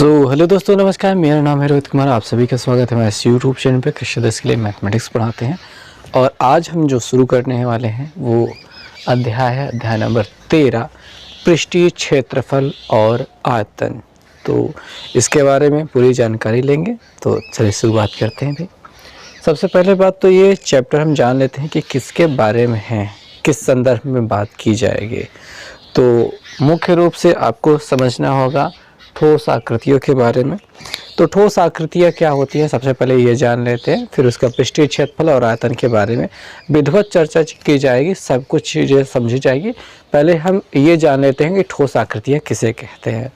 Hello दोस्तों, नमस्कार। मेरा नाम है रोहित कुमार। आप सभी का स्वागत है हमारे इस यूट्यूब चैनल पे कृषि के लिए मैथमेटिक्स पढ़ाते हैं। और आज हम जो शुरू करने वाले हैं वो अध्याय है, अध्याय नंबर 13, पृष्ठीय क्षेत्रफल और आयतन। तो इसके बारे में पूरी जानकारी लेंगे। तो चलिए शुरुआत करते हैं। भी सबसे पहले बात तो ये चैप्टर हम जान लेते हैं कि किसके बारे में है, किस संदर्भ में बात की जाएगी। तो मुख्य रूप से आपको समझना होगा ठोस आकृतियों के बारे में। तो ठोस आकृतियाँ क्या होती हैं, सबसे पहले ये जान लेते हैं। फिर उसका पृष्ठीय क्षेत्रफल और आयतन के बारे में विधिवत चर्चा की जाएगी, सब कुछ चीज़ें समझी जाएगी। पहले हम ये जान लेते हैं कि ठोस आकृतियाँ किसे कहते हैं।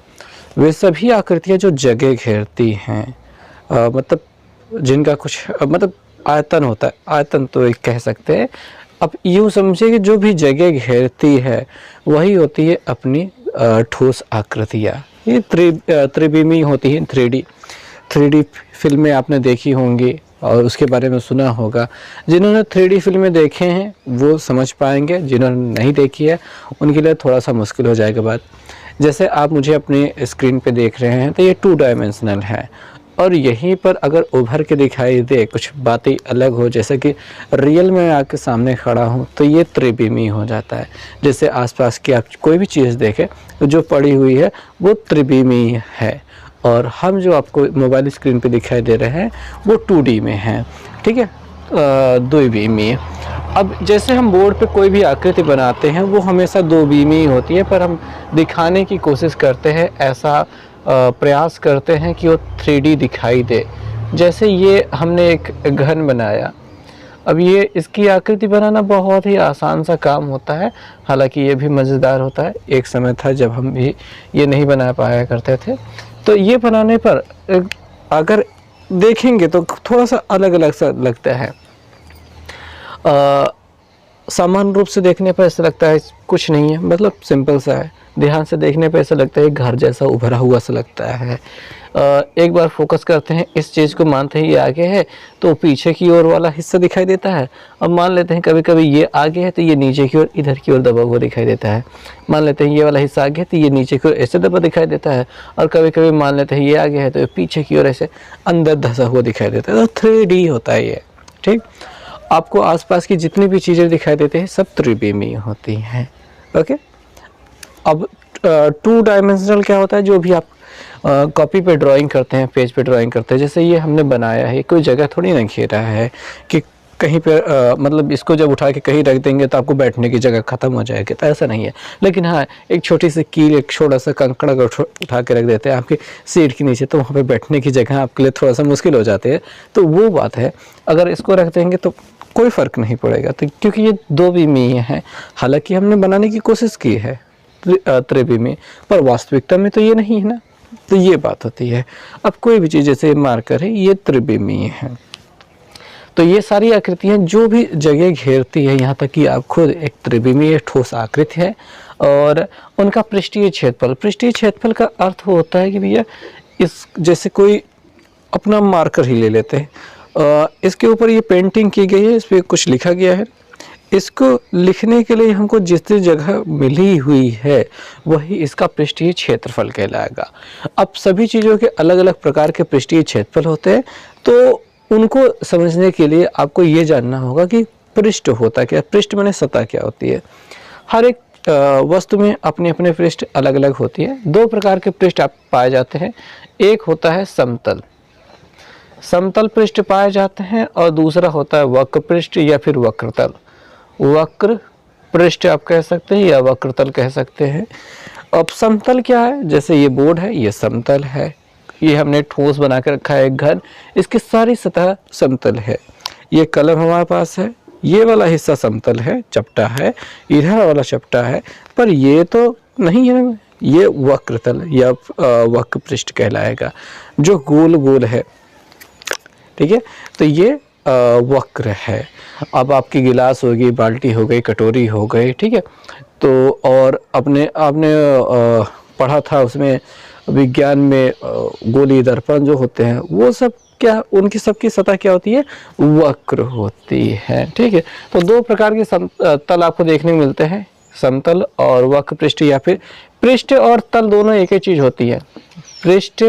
वे सभी आकृतियाँ जो जगह घेरती हैं, मतलब जिनका कुछ मतलब आयतन होता है, आयतन तो एक कह सकते हैं। अब यूँ समझिए कि जो भी जगह घेरती है वही होती है अपनी ठोस आकृतियाँ। ये त्रिविमीय होती है। 3D फिल्में आपने देखी होंगी और उसके बारे में सुना होगा। जिन्होंने 3D फिल्में देखे हैं वो समझ पाएंगे, जिन्होंने नहीं देखी है उनके लिए थोड़ा सा मुश्किल हो जाएगा बात। जैसे आप मुझे अपनी स्क्रीन पे देख रहे हैं तो ये 2 डायमेंशनल है, और यहीं पर अगर उभर के दिखाई दे, कुछ बातें अलग हो, जैसे कि रियल में आपके सामने खड़ा हूँ, तो ये त्रिविमीय हो जाता है। जैसे आसपास की आप कोई भी चीज़ देखें तो जो पड़ी हुई है वो त्रिविमीय है, और हम जो आपको मोबाइल स्क्रीन पे दिखाई दे रहे हैं वो 2D में है, ठीक है, द्विविमीय। अब जैसे हम बोर्ड पे कोई भी आकृति बनाते हैं वो हमेशा 2 होती है, पर हम दिखाने की कोशिश करते हैं, ऐसा प्रयास करते हैं कि वो 3D दिखाई दे। जैसे ये हमने एक घन बनाया। अब ये इसकी आकृति बनाना बहुत ही आसान सा काम होता है, हालांकि ये भी मज़ेदार होता है। एक समय था जब हम भी ये नहीं बना पाया करते थे। तो ये बनाने पर अगर देखेंगे तो थोड़ा सा अलग अलग सा लगता है। सामान्य रूप से देखने पर ऐसा लगता है कुछ नहीं है, मतलब सिंपल सा है। ध्यान से देखने पर ऐसा लगता है घर जैसा उभरा हुआ सा लगता है। एक बार फोकस करते हैं, इस चीज़ को मानते हैं ये आगे है तो पीछे की ओर वाला हिस्सा दिखाई देता है। अब मान लेते हैं कभी कभी ये आगे है तो ये नीचे की ओर, इधर की ओर दबा हुआ दिखाई देता है। मान लेते हैं ये वाला हिस्सा आगे है तो ये नीचे की ओर ऐसे दबा दिखाई देता है। और कभी कभी मान लेते हैं ये आगे है तो ये पीछे की ओर ऐसे अंदर धंसा हुआ दिखाई देता है। तो 3D होता है ये, ठीक। आपको आसपास की जितनी भी चीज़ें दिखाई देती हैं सब त्रिविमीय होती हैं, ओके। अब 2 डायमेंशनल क्या होता है, जो भी आप कॉपी पे ड्राइंग करते हैं, पेज पे ड्राइंग करते हैं। जैसे ये हमने बनाया है, कोई जगह थोड़ी ना घेरा है कि कहीं पे मतलब इसको जब उठा के कहीं रख देंगे तो आपको बैठने की जगह ख़त्म हो जाएगी, तो ऐसा नहीं है। लेकिन हाँ, एक छोटी सी कील, एक छोटा सा कंकड़ अगर उठा के रख देते हैं आपकी सीट के नीचे, तो वहाँ पे बैठने की जगह आपके लिए थोड़ा सा मुश्किल हो जाती है। तो वो बात है। अगर इसको रख देंगे तो कोई फ़र्क नहीं पड़ेगा, तो क्योंकि ये 2 है। हालांकि हमने बनाने की कोशिश की है त्रिविमीय, पर वास्तविकता में तो ये नहीं है ना। तो ये बात होती है। अब कोई भी चीज़ जैसे मार्कर है, ये त्रिविमीय है। तो ये सारी आकृतियाँ जो भी जगह घेरती है, यहाँ तक कि आप खुद एक त्रिविमीय ठोस आकृति है। और उनका पृष्ठीय क्षेत्रफल का अर्थ होता है कि भैया इस जैसे कोई अपना मार्कर ही ले लेते हैं, इसके ऊपर ये पेंटिंग की गई है, इस पर कुछ लिखा गया है। इसको लिखने के लिए हमको जिस जगह मिली हुई है वही इसका पृष्ठीय क्षेत्रफल कहलाएगा। अब सभी चीज़ों के अलग अलग प्रकार के पृष्ठीय क्षेत्रफल होते हैं, तो उनको समझने के लिए आपको ये जानना होगा कि पृष्ठ होता क्या। पृष्ठ माने सतह क्या होती है। हर एक वस्तु में अपने अपने पृष्ठ अलग अलग होती है। 2 प्रकार के पृष्ठ आप पाए जाते हैं। एक होता है समतल पृष्ठ पाए जाते हैं, और दूसरा होता है वक्र पृष्ठ या फिर वक्रतल। वक्र पृष्ठ आप कह सकते हैं या वक्रतल कह सकते हैं। अब समतल क्या है, जैसे ये बोर्ड है, ये समतल है। ये हमने ठोस बना के रखा है एक घर, इसकी सारी सतह समतल है। ये कलम हमारे पास है, ये वाला हिस्सा समतल है, चपटा है, इधर वाला चपटा है, पर ये तो नहीं है, ये वक्रतल या वक्र पृष्ठ कहलाएगा, जो गोल गोल है, ठीक है। तो ये वक्र है। अब आपकी गिलास होगी, बाल्टी हो गई, कटोरी हो गई, ठीक है। तो और आपने पढ़ा था उसमें विज्ञान में गोली दर्पण जो होते हैं वो सब क्या, उनकी सबकी सतह क्या होती है, वक्र होती है, ठीक है। तो 2 प्रकार के तल आपको देखने को मिलते हैं, समतल और वक्र पृष्ठ, या फिर पृष्ठ और तल दोनों एक ही चीज़ होती है। पृष्ठ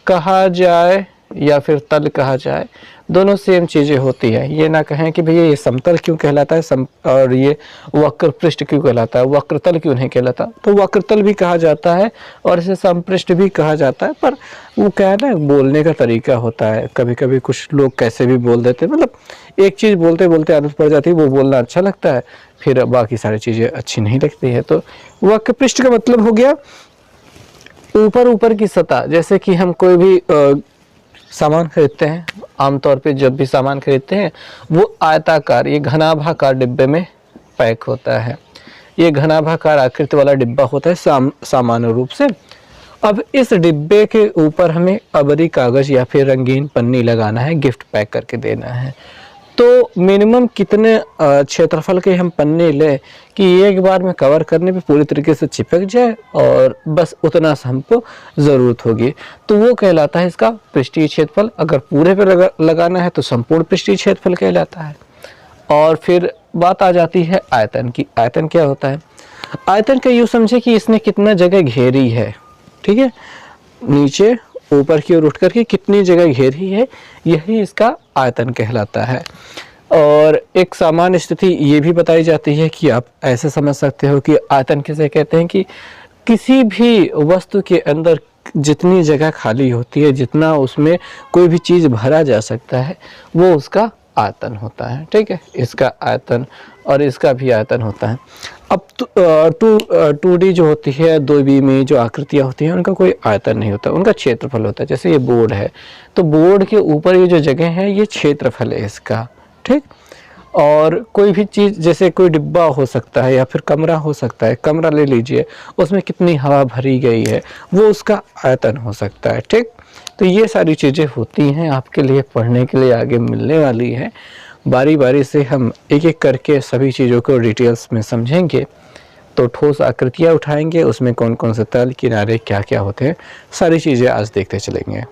कहा जाए या फिर तल कहा जाए, दोनों सेम चीज़ें होती है। ये ना कहें कि भैया ये समतल क्यों कहलाता है और ये वक्र पृष्ठ क्यों कहलाता है, वक्रतल क्यों नहीं कहलाता। तो वक्रतल भी कहा जाता है और इसे समपृष्ठ भी कहा जाता है, पर वो क्या है ना, बोलने का तरीका होता है। कभी कभी कुछ लोग कैसे भी बोल देते हैं, मतलब एक चीज़ बोलते बोलते आदत पड़ जाती है, वो बोलना अच्छा लगता है, फिर बाकी सारी चीज़ें अच्छी नहीं लगती है। तो वक्र पृष्ठ का मतलब हो गया ऊपर ऊपर की सतह। जैसे कि हम कोई भी सामान खरीदते हैं, आमतौर पे जब भी सामान खरीदते हैं वो आयताकार, ये घनाभाकार डिब्बे में पैक होता है। ये घनाभाकार आकृति वाला डिब्बा होता है सामान्य रूप से। अब इस डिब्बे के ऊपर हमें अबरी कागज या फिर रंगीन पन्नी लगाना है, गिफ्ट पैक करके देना है। तो मिनिमम कितने क्षेत्रफल के हम पन्ने लें कि एक बार में कवर करने पे पूरी तरीके से चिपक जाए, और बस उतना सा हमको ज़रूरत होगी। तो वो कहलाता है इसका पृष्ठीय क्षेत्रफल। अगर पूरे पे लगाना है तो संपूर्ण पृष्ठीय क्षेत्रफल कहलाता है। और फिर बात आ जाती है आयतन की। आयतन क्या होता है? आयतन का यूँ समझे कि इसने कितना जगह घेरी है, ठीक है, नीचे ऊपर की ओर उठ करके कितनी जगह घेरी है, यही इसका आयतन कहलाता है। और एक सामान्य स्थिति ये भी बताई जाती है कि आप ऐसे समझ सकते हो कि आयतन किसे कहते हैं कि किसी भी वस्तु के अंदर जितनी जगह खाली होती है, जितना उसमें कोई भी चीज़ भरा जा सकता है, वो उसका आयतन होता है। ठीक है, इसका आयतन और इसका भी आयतन होता है। अब 2D जो होती है, 2D में जो आकृतियाँ होती हैं उनका कोई आयतन नहीं होता, उनका क्षेत्रफल होता है। जैसे ये बोर्ड है, तो बोर्ड के ऊपर ये जो जगह है ये क्षेत्रफल है इसका। ठीक, और कोई भी चीज़, जैसे कोई डिब्बा हो सकता है या फिर कमरा हो सकता है, कमरा ले लीजिए, उसमें कितनी हवा भरी गई है, वो उसका आयतन हो सकता है। ठीक, तो ये सारी चीज़ें होती हैं, आपके लिए पढ़ने के लिए आगे मिलने वाली है। बारी बारी से हम एक एक करके सभी चीज़ों को डिटेल्स में समझेंगे। तो ठोस आकृतियाँ उठाएंगे, उसमें कौन कौन से तल किनारे क्या क्या होते हैं, सारी चीज़ें आज देखते चलेंगे।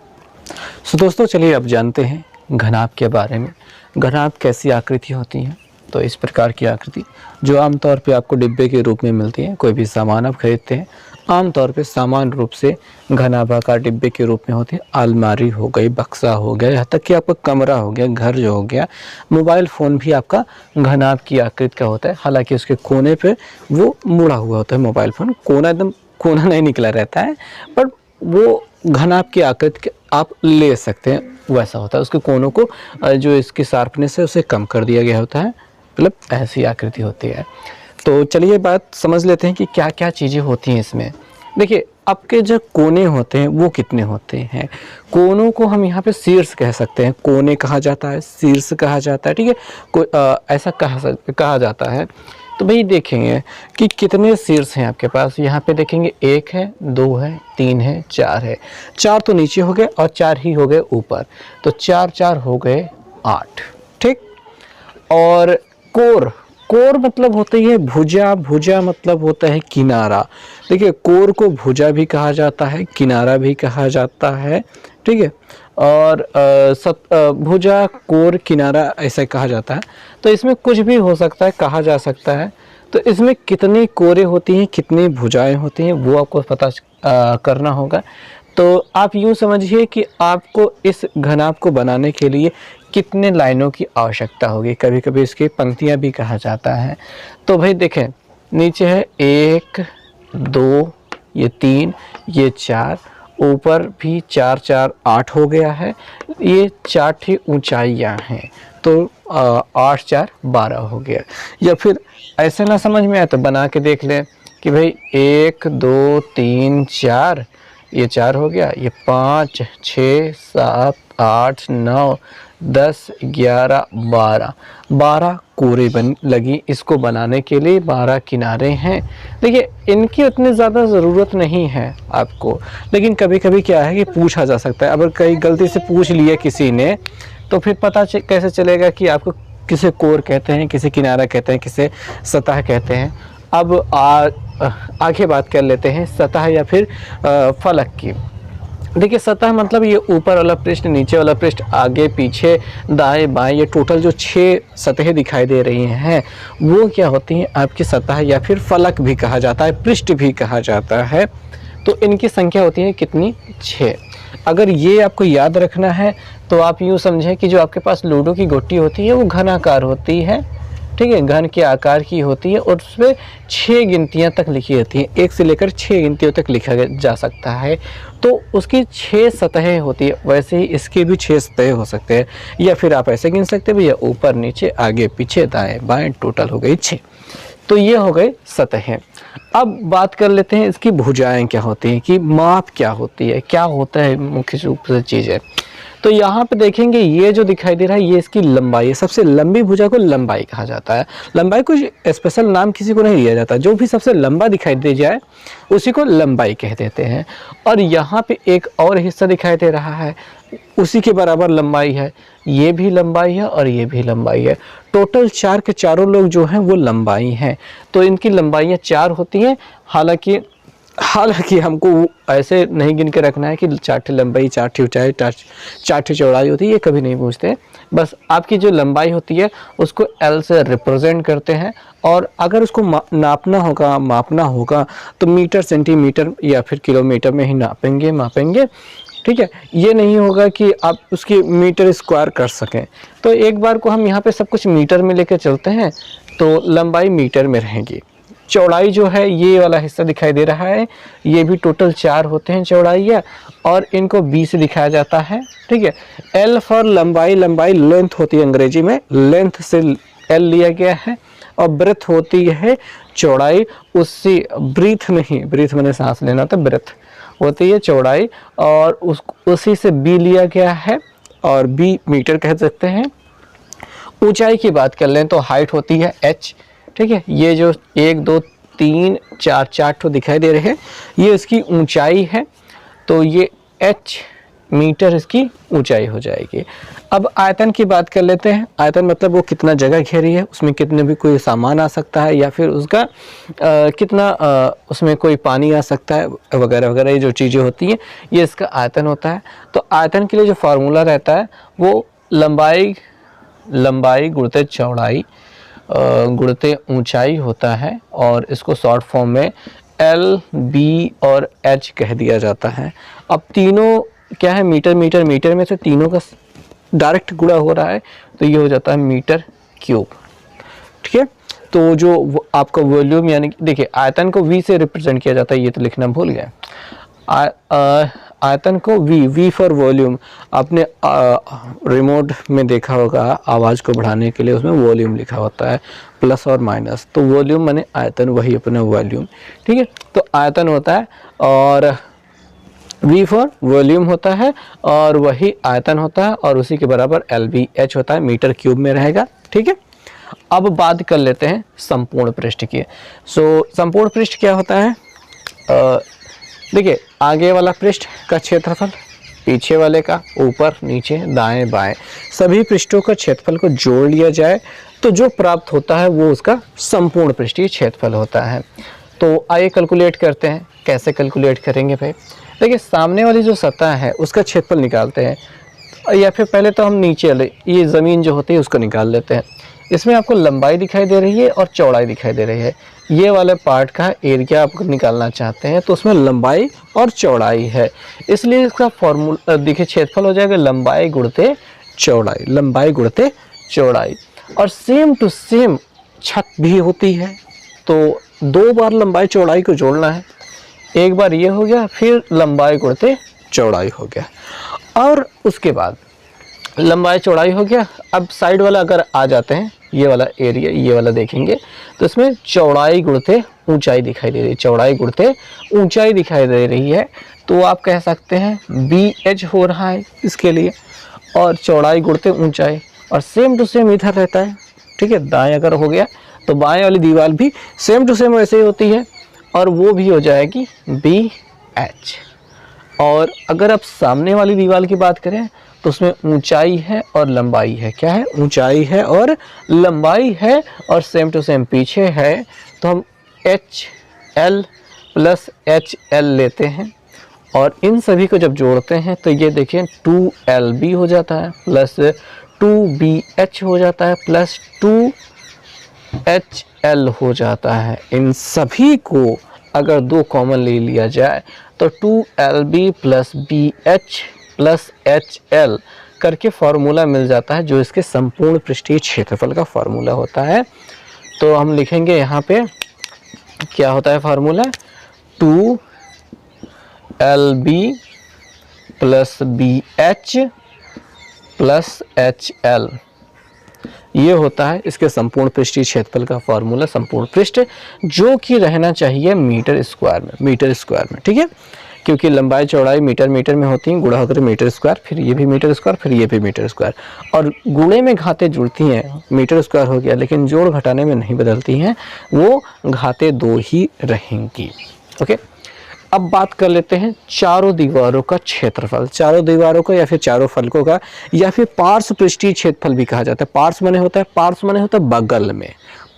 सो दोस्तों, चलिए अब जानते हैं घनाभ के बारे में। घनाभ कैसी आकृति होती हैं? तो इस प्रकार की आकृति जो आमतौर पे आपको डिब्बे के रूप में मिलती है। कोई भी सामान आप खरीदते हैं, आमतौर पे सामान्य रूप से घनाभाकार डिब्बे के रूप में होती है। अलमारी हो गई, बक्सा हो गया, यहाँ तक कि आपका कमरा हो गया, घर जो हो गया, मोबाइल फ़ोन भी आपका घनाभ की आकृति का होता है। हालांकि उसके कोने पे वो मुड़ा हुआ होता है मोबाइल फ़ोन, कोना एकदम कोना नहीं निकला रहता है, पर वो घनाभ की आकृति आप ले सकते हैं, वैसा होता है। उसके कोनों को जो इसकी शार्पनेस है उसे कम कर दिया गया होता है, मतलब ऐसी आकृति होती है। तो चलिए बात समझ लेते हैं कि क्या क्या चीज़ें होती हैं इसमें। देखिए, आपके जो कोने होते हैं वो कितने होते हैं। कोनों को हम यहाँ पे शीर्ष कह सकते हैं, कोने कहा जाता है, शीर्ष कहा जाता है। ठीक है, कोई ऐसा कहा जाता है। तो भाई देखेंगे कि कितने शीर्ष हैं आपके पास। यहाँ पे देखेंगे 1 है, 2 है, 3 है, 4 है। 4 तो नीचे हो गए और 4 ही हो गए ऊपर, तो 4 4 हो गए 8। ठीक, और कोर मतलब होती है भुजा, भुजा मतलब होता है किनारा। देखिए, कोर को भुजा भी कहा जाता है, किनारा भी कहा जाता है। ठीक है, और भुजा, कोर, किनारा ऐसा कहा जाता है। तो इसमें कुछ भी हो सकता है, कहा जा सकता है। तो इसमें कितनी कोरें होती हैं, कितनी भुजाएं होती हैं, वो आपको पता करना होगा। तो आप यूँ समझिए कि आपको इस घनाभ को बनाने के लिए कितने लाइनों की आवश्यकता होगी। कभी कभी इसकी पंक्तियाँ भी कहा जाता है। तो भाई देखें, नीचे है 1 2, ये 3, ये 4, ऊपर भी 4 4 8 हो गया है। ये 4 ही ऊंचाइयाँ हैं, तो 8 4 12 हो गया। या फिर ऐसे ना समझ में आए तो बना के देख लें कि भाई 1 2 3 4, ये 4 हो गया, ये 5 6 7 8 9 10 11 12 कोरे लगी इसको बनाने के लिए। 12 किनारे हैं। देखिए, इनकी उतनी ज़्यादा ज़रूरत नहीं है आपको, लेकिन कभी कभी क्या है कि पूछा जा सकता है। अगर कहीं गलती से पूछ लिया किसी ने, तो फिर पता कैसे चलेगा कि आपको किसे कोर कहते हैं, किसे किनारा कहते हैं, किसे सतह कहते हैं। अब आगे बात कर लेते हैं सतह या फिर फलक की। देखिए, सतह मतलब ये ऊपर वाला पृष्ठ, नीचे वाला पृष्ठ, आगे पीछे दाएं बाएं, ये टोटल जो 6 सतहें दिखाई दे रही हैं वो क्या होती हैं आपकी सतह, या फिर फलक भी कहा जाता है, पृष्ठ भी कहा जाता है। तो इनकी संख्या होती है कितनी? 6। अगर ये आपको याद रखना है तो आप यूँ समझें कि जो आपके पास लूडो की गोटी होती है वो घनाकार होती है, ठीक है, घन के आकार की होती है और उसमें 6 गिनतियां तक लिखी रहती हैं, 1 से लेकर 6 गिनतियों तक लिखा जा सकता है। तो उसकी 6 सतहें होती है, वैसे ही इसकी भी 6 सतहें हो सकते हैं, या फिर आप ऐसे गिन सकते हैं भैया ऊपर नीचे आगे पीछे दाएं बाएं, टोटल हो गई 6। तो ये हो गए सतहें। अब बात कर लेते हैं इसकी भुजाएं क्या होती हैं, कि माप क्या होती है, क्या होता है मुख्य रूप से चीज़ें। तो यहाँ पे देखेंगे ये जो दिखाई दे रहा है ये इसकी लंबाई है, सबसे लंबी भुजा को लंबाई कहा जाता है। लंबाई कुछ स्पेशल नाम किसी को नहीं दिया जाता, जो भी सबसे लंबा दिखाई दे जाए उसी को लंबाई कह देते हैं। और यहाँ पे एक और हिस्सा दिखाई दे रहा है, उसी के बराबर लंबाई है, ये भी लंबाई है और ये भी लंबाई है। टोटल 4 के चारों लोग जो हैं वो लंबाई हैं। तो इनकी लंबाइयाँ 4 होती हैं। हालांकि हमको ऐसे नहीं गिन के रखना है कि 4 ठे लंबाई 4 ठे ऊंचाई 4 ठे चौड़ाई होती है, ये कभी नहीं पूछते। बस आपकी जो लंबाई होती है उसको L से रिप्रेजेंट करते हैं, और अगर उसको नापना होगा मापना होगा तो मीटर सेंटीमीटर या फिर किलोमीटर में ही मापेंगे, ठीक है। ये नहीं होगा कि आप उसकी मीटर स्क्वायर कर सकें। तो एक बार को हम यहाँ पे सब कुछ मीटर में लेकर चलते हैं तो लंबाई मीटर में रहेगी। चौड़ाई जो है ये वाला हिस्सा दिखाई दे रहा है, ये भी टोटल 4 होते हैं चौड़ाइयाँ, और इनको B से दिखाया जाता है, ठीक है। L फॉर लंबाई लेंथ होती है, अंग्रेजी में लेंथ से L लिया गया है, और ब्रेथ होती है चौड़ाई, उससे ब्रीथ मैंने सांस लेना, तो ब्रेथ होती है चौड़ाई, और उसी से B लिया गया है, और B मीटर कह सकते हैं। ऊंचाई की बात कर लें तो हाइट होती है H, ठीक है। ये जो 1 2 3 4 ठो दिखाई दे रहे हैं ये इसकी ऊंचाई है, तो ये H मीटर इसकी ऊंचाई हो जाएगी। अब आयतन की बात कर लेते हैं। आयतन मतलब वो कितना जगह घेरी है, उसमें कितने भी कोई सामान आ सकता है, या फिर उसका कितना उसमें कोई पानी आ सकता है वगैरह वगैरह, ये जो चीज़ें होती हैं ये इसका आयतन होता है। तो आयतन के लिए जो फार्मूला रहता है वो लंबाई गुणित चौड़ाई गुणित ऊंचाई होता है, और इसको शॉर्ट फॉर्म में L, B और H कह दिया जाता है। अब तीनों क्या है, मीटर में से तीनों का डायरेक्ट गुणा हो रहा है, तो ये हो जाता है मीटर क्यूब, ठीक है। तो जो आपका वॉल्यूम, यानी देखिए आयतन को V से रिप्रेजेंट किया जाता है, ये तो लिखना भूल गए। आयतन को V फॉर वॉल्यूम, आपने रिमोट में देखा होगा आवाज़ को बढ़ाने के लिए उसमें वॉल्यूम लिखा होता है प्लस और माइनस, तो वॉल्यूम माने आयतन, वही अपना वॉल्यूम, ठीक है। तो आयतन होता है और V फॉर वॉल्यूम होता है और वही आयतन होता है, और उसी के बराबर LBH होता है, मीटर क्यूब में रहेगा, ठीक है। अब बात कर लेते हैं संपूर्ण पृष्ठ की। संपूर्ण पृष्ठ क्या होता है, देखिए आगे वाला पृष्ठ का क्षेत्रफल, पीछे वाले का, ऊपर नीचे दाएं बाएं सभी पृष्ठों का क्षेत्रफल को जोड़ लिया जाए तो जो प्राप्त होता है वो उसका संपूर्ण पृष्ठीय क्षेत्रफल होता है। तो आइए कैलकुलेट करते हैं। कैसे कैलकुलेट करेंगे भाई, देखिए सामने वाली जो सतह है उसका क्षेत्रफल निकालते हैं, या फिर पहले तो हम नीचे वाले ये ज़मीन जो होती है उसको निकाल लेते हैं। इसमें आपको लंबाई दिखाई दे रही है और चौड़ाई दिखाई दे रही है। ये वाले पार्ट का एरिया आप निकालना चाहते हैं तो उसमें लंबाई और चौड़ाई है, इसलिए इसका फॉर्मूला देखिए क्षेत्रफल हो जाएगा लंबाई गुणित चौड़ाई। और सेम टू सेम छत भी होती है, तो 2 बार लंबाई चौड़ाई को जोड़ना है। एक बार ये हो गया, फिर लंबाई गुणित चौड़ाई हो गया, और उसके बाद लंबाई चौड़ाई हो गया। अब साइड वाला अगर आ जाते हैं, ये वाला एरिया, ये वाला देखेंगे तो इसमें चौड़ाई गुणित ऊंचाई दिखाई दे रही है, चौड़ाई गुणित ऊंचाई दिखाई दे रही है, तो आप कह सकते हैं BH हो रहा है इसके लिए, और चौड़ाई गुणित ऊंचाई, और सेम टू सेम इधर रहता है, ठीक है। दाएं अगर हो गया तो बाएं वाली दीवार भी सेम टू सेम वैसे ही होती है, और वो भी हो जाएगी BH। और अगर आप सामने वाली दीवार की बात करें तो उसमें ऊंचाई है और लंबाई है, क्या है, ऊंचाई है और लंबाई है, और सेम टू सेम पीछे है, तो हम HL प्लस HL लेते हैं, और इन सभी को जब जोड़ते हैं तो ये देखें 2LB हो जाता है प्लस 2BH हो जाता है प्लस 2HL हो जाता है। इन सभी को अगर 2 कॉमन ले लिया जाए तो 2LB plus BH plus H L करके फॉर्मूला मिल जाता है, जो इसके संपूर्ण पृष्ठीय क्षेत्रफल का फॉर्मूला होता है। तो हम लिखेंगे यहाँ पे क्या होता है formula, 2LB plus BH plus HL, ये होता है इसके संपूर्ण पृष्ठीय क्षेत्रफल का फॉर्मूला, संपूर्ण पृष्ठ जो कि रहना चाहिए मीटर स्क्वायर में, ठीक है, क्योंकि लंबाई चौड़ाई मीटर में होती हैं, गुणा होकर मीटर स्क्वायर, फिर ये भी मीटर स्क्वायर, फिर ये भी मीटर स्क्वायर, और गुणे में घातें जुड़ती हैं, मीटर स्क्वायर हो गया, लेकिन जोड़ घटाने में नहीं बदलती हैं, वो घातें 2 ही रहेंगी। ओके, अब बात कर लेते हैं चारों दीवारों का क्षेत्रफल, चारों दीवारों का या फिर चारों फलकों का, या फिर पार्श्व पृष्ठीय क्षेत्रफल भी कहा जाता है। पार्श्व माने होता है बगल में,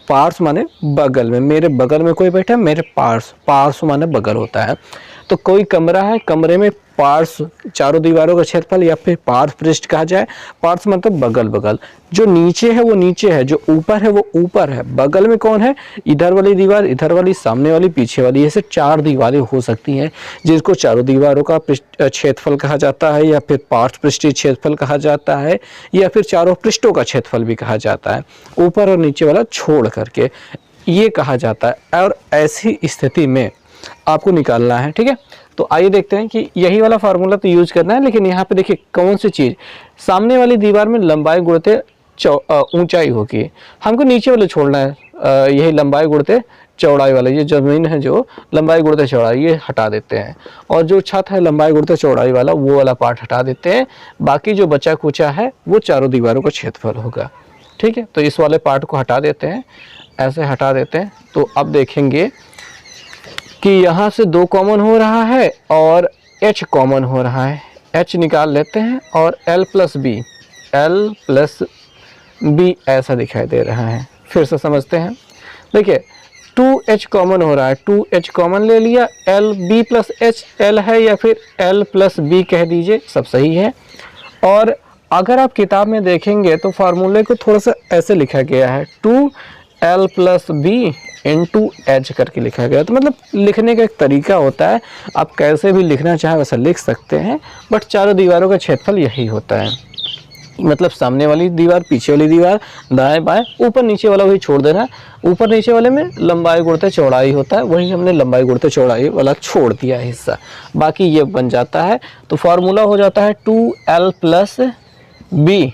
पार्श्व माने बगल में, मेरे बगल में कोई बैठा है, मेरे पार्श्व माने बगल होता है। तो कोई कमरा है, कमरे में पार्श्व चारों दीवारों का क्षेत्रफल या फिर पार्श्व पृष्ठ कहा जाए। पार्श्व मतलब बगल, जो नीचे है वो नीचे है, जो ऊपर है वो ऊपर है। बगल में कौन है, इधर वाली दीवार, इधर वाली, सामने वाली, पीछे वाली, ऐसे 4 दीवारें हो सकती हैं जिसको चारों दीवारों का क्षेत्रफल कहा जाता है, या फिर पार्श्व पृष्ठीय क्षेत्रफल कहा जाता है, या फिर चारों पृष्ठों का क्षेत्रफल भी कहा जाता है, ऊपर और नीचे वाला छोड़ करके ये कहा जाता है। और ऐसी स्थिति में आपको निकालना है, ठीक है। तो आइए देखते हैं कि यही वाला फार्मूला तो यूज करना है, लेकिन यहाँ पे देखिए कौन सी चीज, सामने वाली दीवार में लंबाई गुणते ऊंचाई होगी, हमको नीचे वाले छोड़ना है, यही लंबाई गुणते चौड़ाई वाला, ये जमीन है जो लंबाई गुणते चौड़ाई, ये हटा देते हैं, और जो छत है लंबाई गुणते चौड़ाई वाला, वो वाला पार्ट हटा देते हैं। बाकी जो बचा कुचा है वो चारों दीवारों का क्षेत्रफल होगा, ठीक है। तो इस वाले पार्ट को हटा देते हैं, ऐसे हटा देते हैं। तो अब देखेंगे कि यहाँ से 2 कॉमन हो रहा है और h कॉमन हो रहा है, h निकाल लेते हैं, और l प्लस b ऐसा दिखाई दे रहा है। फिर से समझते हैं, देखिए 2h कॉमन हो रहा है, 2h कॉमन ले लिया, l b plus h l है, या फिर l प्लस b कह दीजिए, सब सही है। और अगर आप किताब में देखेंगे तो फार्मूले को थोड़ा सा ऐसे लिखा गया है, 2l plus b into H करके लिखा गया। तो मतलब लिखने का एक तरीका होता है, आप कैसे भी लिखना चाहे वैसा लिख सकते हैं, बट चारों दीवारों का क्षेत्रफल यही होता है। मतलब सामने वाली दीवार, पीछे वाली दीवार, दाएं बाएं, ऊपर नीचे वाला वही छोड़ देना। ऊपर नीचे वाले में लंबाई गुणते चौड़ाई होता है, वही हमने लंबाई गुणते चौड़ाई वाला छोड़ दिया हिस्सा, बाकी ये बन जाता है। तो फॉर्मूला हो जाता है 2l plus b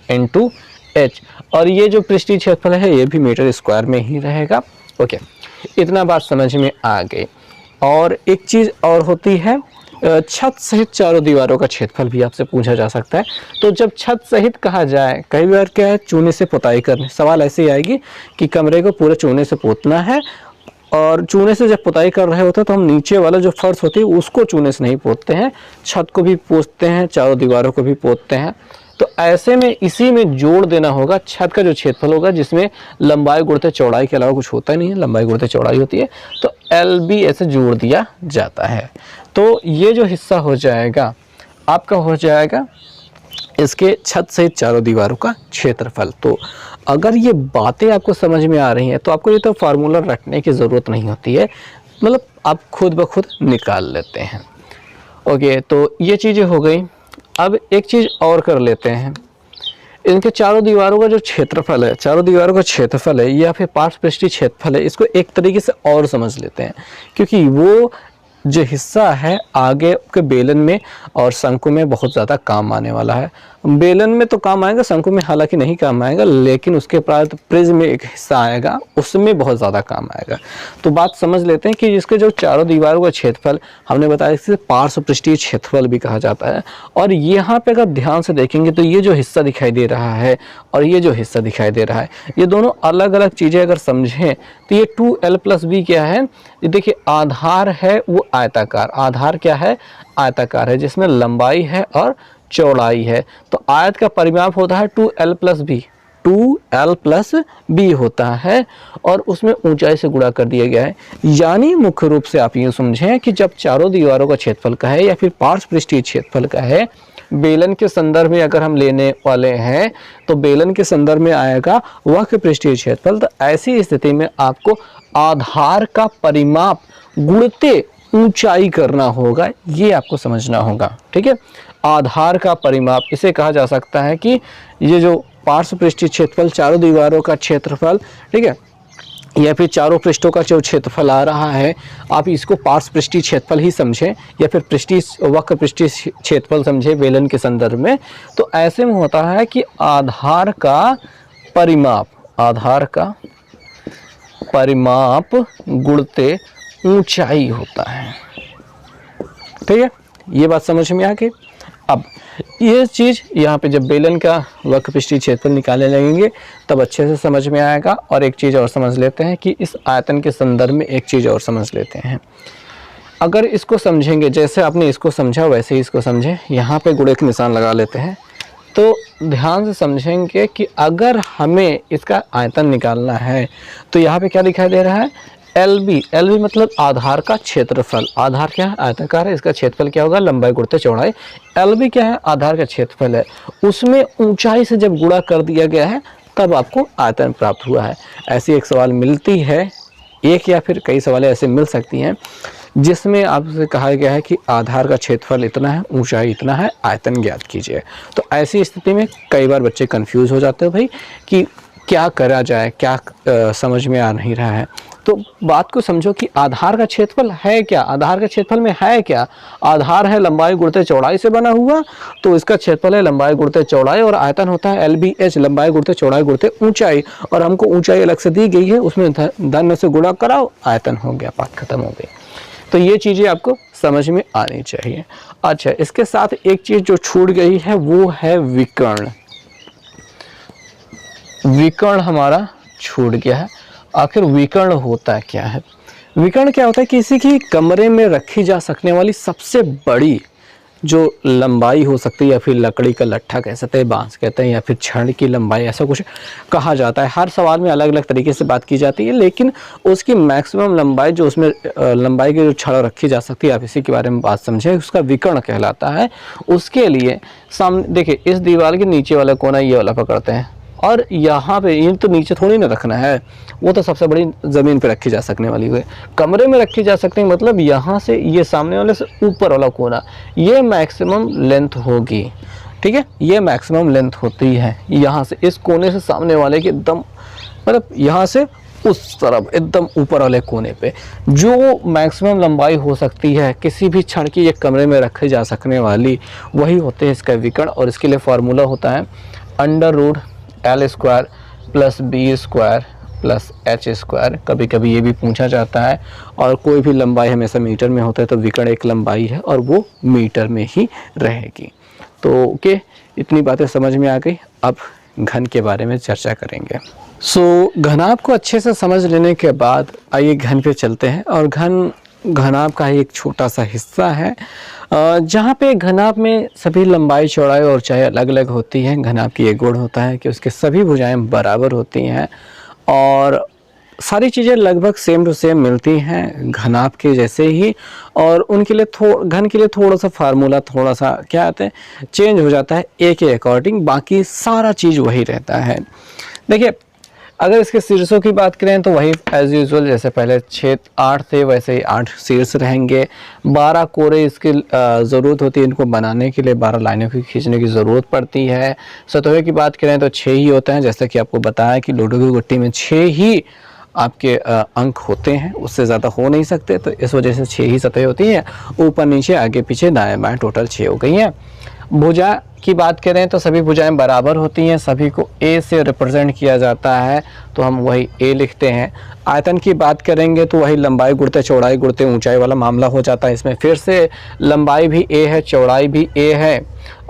into h, और ये जो पृष्ठीय क्षेत्रफल है ये भी मीटर स्क्वायर में ही रहेगा। ओके, इतना बात समझ में आ गई। और एक चीज़ और होती है, छत सहित चारों दीवारों का क्षेत्रफल भी आपसे पूछा जा सकता है। तो जब छत सहित कहा जाए, कई बार क्या है, चूने से पुताई करने, सवाल ऐसे ही आएगी कि कमरे को पूरे चूने से पोतना है, और चूने से जब पुताई कर रहे होते हैं तो हम नीचे वाला जो फर्श होती है उसको चूने से नहीं पोतते हैं, छत को भी पोतते हैं, चारों दीवारों को भी पोतते हैं। तो ऐसे में इसी में जोड़ देना होगा छत का जो क्षेत्रफल होगा, जिसमें लंबाई गुणते चौड़ाई के अलावा कुछ होता ही नहीं है, लंबाई गुणते चौड़ाई होती है, तो एल बी ऐसे जोड़ दिया जाता है। तो ये जो हिस्सा हो जाएगा आपका, हो जाएगा इसके छत सहित चारों दीवारों का क्षेत्रफल। तो अगर ये बातें आपको समझ में आ रही हैं तो आपको ये तो फार्मूला रटने की ज़रूरत नहीं होती है, मतलब आप खुद ब खुद निकाल लेते हैं। ओके, तो ये चीज़ें हो गई। अब एक चीज़ और कर लेते हैं, इनके चारों दीवारों का जो क्षेत्रफल है, चारों दीवारों का क्षेत्रफल है या फिर पार्श्व पृष्ठीय क्षेत्रफल है, इसको एक तरीके से और समझ लेते हैं, क्योंकि वो जो हिस्सा है आगे के बेलन में और शंकु में बहुत ज़्यादा काम आने वाला है। बेलन में तो काम आएगा, शंकु में हालांकि नहीं काम आएगा, लेकिन उसके प्रायः प्रिज्म में एक हिस्सा आएगा, उसमें बहुत ज़्यादा काम आएगा। तो बात समझ लेते हैं कि इसके जो चारों दीवारों का क्षेत्रफल हमने बताया, इसे पार्श्व पृष्ठीय क्षेत्रफल भी कहा जाता है। और यहाँ पे अगर ध्यान से देखेंगे तो ये जो हिस्सा दिखाई दे रहा है और ये जो हिस्सा दिखाई दे रहा है, ये दोनों अलग अलग चीज़ें अगर समझें तो ये 2l प्लस b क्या है, ये देखिए आधार है वो आयताकार, आधार क्या है, आयताकार है, जिसमें लंबाई है और चौड़ाई है। तो आयत का परिमाप होता है 2l plus b, 2l plus b होता है, और उसमें ऊंचाई से गुणा कर दिया गया है। यानी मुख्य रूप से आप ये समझें कि जब चारों दीवारों का क्षेत्रफल का है या फिर पार्श्व पृष्ठीय क्षेत्रफल का है, बेलन के संदर्भ में अगर हम लेने वाले हैं तो बेलन के संदर्भ में आएगा वक्र पृष्ठीय क्षेत्रफल। तो ऐसी स्थिति में आपको आधार का परिमाप गुणते ऊंचाई करना होगा, ये आपको समझना होगा। ठीक है, आधार का परिमाप इसे कहा जा सकता है कि ये जो पार्श्व पृष्ठीय क्षेत्रफल, चारों दीवारों का क्षेत्रफल, ठीक है, या फिर चारों पृष्ठों का जो क्षेत्रफल आ रहा है, आप इसको पार्श्व पृष्ठीय क्षेत्रफल ही समझें या फिर पृष्ठीय वक्र पृष्ठीय क्षेत्रफल समझें बेलन के संदर्भ में। तो ऐसे में होता है कि आधार का परिमाप गुणते ऊंचाई होता है। ठीक है, ये बात समझ में आ गई। अब ये चीज़ यहाँ पे जब बेलन का वक्र पृष्ठीय क्षेत्रफल निकालने लगेंगे तब अच्छे से समझ में आएगा। और एक चीज़ और समझ लेते हैं कि इस आयतन के संदर्भ में एक चीज़ और समझ लेते हैं। अगर इसको समझेंगे, जैसे आपने इसको समझा वैसे ही इसको समझें, यहाँ पे गुणे का निशान लगा लेते हैं, तो ध्यान से समझेंगे कि अगर हमें इसका आयतन निकालना है तो यहाँ पे क्या दिखाई दे रहा है, LB मतलब आधार का क्षेत्रफल। आधार क्या है, आयताकार है, इसका क्षेत्रफल क्या होगा, लंबाई गुणित चौड़ाई। LB क्या है, आधार का क्षेत्रफल है, उसमें ऊंचाई से जब गुणा कर दिया गया है तब आपको आयतन प्राप्त हुआ है। ऐसी एक सवाल मिलती है, एक या फिर कई सवालें ऐसे मिल सकती हैं जिसमें आपसे कहा गया है कि आधार का क्षेत्रफल इतना है, ऊंचाई इतना है, आयतन ज्ञात कीजिए। तो ऐसी स्थिति में कई बार बच्चे कंफ्यूज हो जाते हैं भाई कि क्या करा जाए, क्या समझ में आ नहीं रहा है। तो बात को समझो कि आधार का क्षेत्रफल है क्या, आधार के क्षेत्रफल में है क्या, आधार है लंबाई गुणित चौड़ाई से बना हुआ, तो इसका क्षेत्रफल है लंबाई गुणित चौड़ाई, और आयतन होता है LBH, लंबाई गुणित चौड़ाई गुणित ऊंचाई, और हमको ऊंचाई अलग से दी गई है, उसमें धन से गुणा कराओ, आयतन हो गया, बात खत्म हो गई। तो ये चीज़ें आपको समझ में आनी चाहिए। अच्छा, इसके साथ एक चीज़ जो छूट गई है वो है विकर्ण। विकर्ण हमारा छूट गया है। आखिर विकर्ण होता क्या है? विकर्ण क्या होता है, किसी की कमरे में रखी जा सकने वाली सबसे बड़ी जो लंबाई हो सकती है, या फिर लकड़ी का लट्ठा कह सकते हैं, बांस कहते हैं, या फिर छड़ की लंबाई, ऐसा कुछ कहा जाता है। हर सवाल में अलग अलग तरीके से बात की जाती है, लेकिन उसकी मैक्सिमम लंबाई जो उसमें लंबाई की जो छड़ रखी जा सकती है, आप इसी के बारे में बात समझें, उसका विकर्ण कहलाता है। उसके लिए सामने देखिए, इस दीवार के नीचे वाला कोना ये वाला पकड़ते हैं, और यहाँ पे ये तो नीचे थोड़ी ना रखना है, वो तो सबसे बड़ी ज़मीन पे रखी जा सकने वाली है, कमरे में रखी जा सकती है, मतलब यहाँ से ये सामने वाले से ऊपर वाला कोना, ये मैक्सिमम लेंथ होगी। ठीक है, ये मैक्सिमम लेंथ होती है यहाँ से, इस कोने से सामने वाले के एकदम, मतलब यहाँ से उस तरफ एकदम ऊपर वाले कोने पे जो मैक्सिमम लंबाई हो सकती है किसी भी छड़ की एक कमरे में रखी जा सकने वाली, वही होते हैं इसका विकर्ण। और इसके लिए फार्मूला होता है √L² + B² + H²। कभी कभी ये भी पूछा जाता है, और कोई भी लंबाई हमेशा मीटर में होता है, तो विकर्ण एक लंबाई है और वो मीटर में ही रहेगी। तो ओके, इतनी बातें समझ में आ गई। अब घन के बारे में चर्चा करेंगे। घनाभ को अच्छे से समझ लेने के बाद आइए घन पे चलते हैं। और घन घनाभ का एक छोटा सा हिस्सा है, जहाँ पे घनाभ में सभी लंबाई चौड़ाई और ऊंचाई अलग अलग होती है। घनाभ की एक गुण होता है कि उसके सभी भुजाएं बराबर होती हैं और सारी चीज़ें लगभग सेम टू सेम मिलती हैं घनाभ के जैसे ही। और उनके लिए घन के लिए थोड़ा सा फार्मूला थोड़ा सा क्या आते हैं, चेंज हो जाता है ए के अकॉर्डिंग, बाकी सारा चीज़ वही रहता है। देखिए, अगर इसके शीर्षों की बात करें तो वही एज यूजुअल, जैसे पहले 8 थे वैसे ही 8 शीर्ष रहेंगे। 12 कोरे इसकी ज़रूरत होती है, इनको बनाने के लिए 12 लाइनों की खींचने की ज़रूरत पड़ती है। सतहों की बात करें तो 6 ही होते हैं, जैसा कि आपको बताया कि लूडो की गुट्टी में 6 ही आपके अंक होते हैं, उससे ज़्यादा हो नहीं सकते, तो इस वजह से 6 ही सतहें होती हैं, ऊपर नीचे आगे पीछे दाएँ बाएँ, टोटल 6 हो गई हैं। भुजा की बात करें तो सभी भुजाएं बराबर होती हैं, सभी को ए से रिप्रेजेंट किया जाता है, तो हम वही ए लिखते हैं। आयतन की बात करेंगे तो वही लंबाई गुणित चौड़ाई गुणित ऊंचाई वाला मामला हो जाता है। इसमें फिर से लंबाई भी ए है, चौड़ाई भी ए है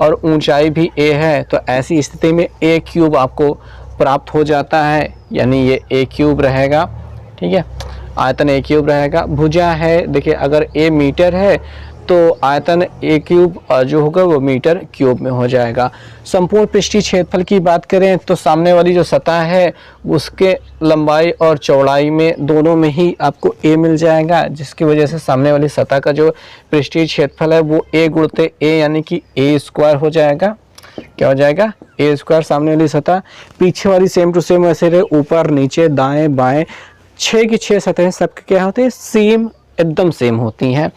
और ऊंचाई भी ए है, तो ऐसी स्थिति में A³ आपको प्राप्त हो जाता है, यानी ये A³ रहेगा। ठीक है, आयतन A³ रहेगा। भुजा है, देखिए अगर A मीटर है तो आयतन A³ जो होगा वो मीटर क्यूब में हो जाएगा। संपूर्ण पृष्ठीय क्षेत्रफल की बात करें तो सामने वाली जो सतह है उसके लंबाई और चौड़ाई में दोनों में ही आपको A मिल जाएगा, जिसकी वजह से सामने वाली सतह का जो पृष्ठीय क्षेत्रफल है वो A गुणित A यानी कि A² हो जाएगा। क्या हो जाएगा? A² सामने वाली सतह। पीछे वाली सेम टू सेम वैसे रहे, ऊपर नीचे दाएं बाएं 6 की 6 सतहें सबके क्या होते हैं? सेम एकदम सेम होती हैं,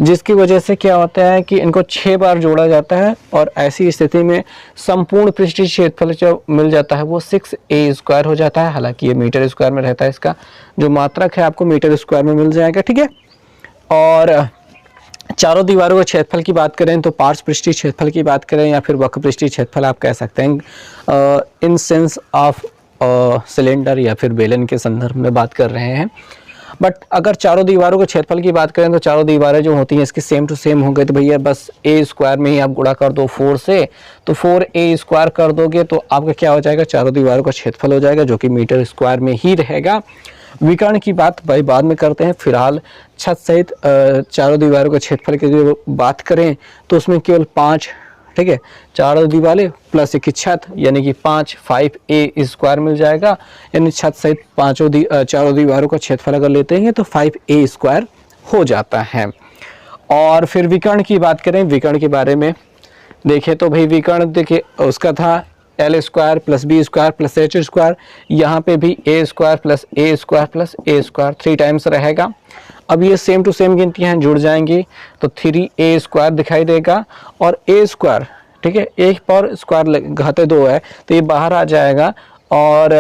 जिसकी वजह से क्या होता है कि इनको 6 बार जोड़ा जाता है और ऐसी स्थिति में संपूर्ण पृष्ठीय क्षेत्रफल जो मिल जाता है वो 6a² हो जाता है। हालांकि ये मीटर स्क्वायर में रहता है, इसका जो मात्रक है आपको मीटर स्क्वायर में मिल जाएगा, ठीक है। और चारों दीवारों के क्षेत्रफल की बात करें तो पार्श्व पृष्ठीय क्षेत्रफल की बात करें या फिर वक्र पृष्ठीय क्षेत्रफल आप कह सकते हैं, इन सेंस ऑफ सिलेंडर या फिर बेलन के संदर्भ में बात कर रहे हैं। बट अगर चारों दीवारों के क्षेत्रफल की बात करें तो चारों दीवारें जो होती हैं इसकी सेम टू सेम हो गई तो भैया बस a² में ही आप गुणा कर दो 4 से, तो 4a² कर दोगे तो आपका क्या हो जाएगा, चारों दीवारों का क्षेत्रफल हो जाएगा जो कि मीटर स्क्वायर में ही रहेगा। विकर्ण की बात भाई बाद में करते हैं, फिलहाल छत सहित चारों दीवारों के क्षेत्रफल की जो बात करें तो उसमें केवल 5, ठीक है, चारों दीवारें प्लस एक की छत यानी कि 5a² मिल जाएगा, यानी छत सहित चारों दीवारों का क्षेत्रफल अगर लेते हैं तो 5a² हो जाता है। और फिर विकर्ण की बात करें, विकर्ण के बारे में देखें तो भाई विकर्ण देखिए उसका था l² + b² + h², यहाँ पे भी a² + a² + a², 3 टाइम्स रहेगा। अब ये सेम टू सेम गिनतियाँ जुड़ जाएंगी तो 3a² दिखाई देगा और a², ठीक है, एक पर स्क्वायर घाते 2 है तो ये बाहर आ जाएगा और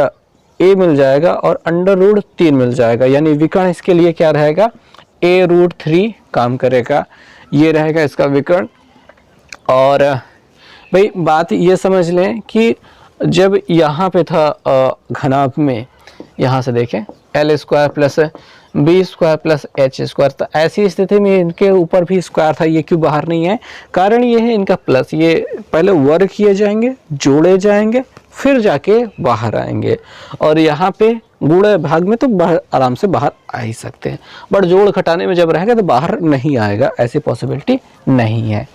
a मिल जाएगा और √3 मिल जाएगा, यानी विकर्ण इसके लिए क्या रहेगा, a√3 काम करेगा, ये रहेगा इसका विकर्ण। और भाई बात ये समझ लें कि जब यहाँ पे था घनाभ में, यहाँ से देखें l² + b² + h², तो ऐसी स्थिति में इनके ऊपर भी स्क्वायर था, ये क्यों बाहर नहीं है, कारण ये है इनका प्लस, ये पहले वर्ग किए जाएंगे, जोड़े जाएंगे, फिर जाके बाहर आएंगे। और यहाँ पे गुणे भाग में तो आराम से बाहर आ ही सकते हैं, बट जोड़ घटाने में जब रहेगा तो बाहर नहीं आएगा, ऐसी पॉसिबिलिटी नहीं है।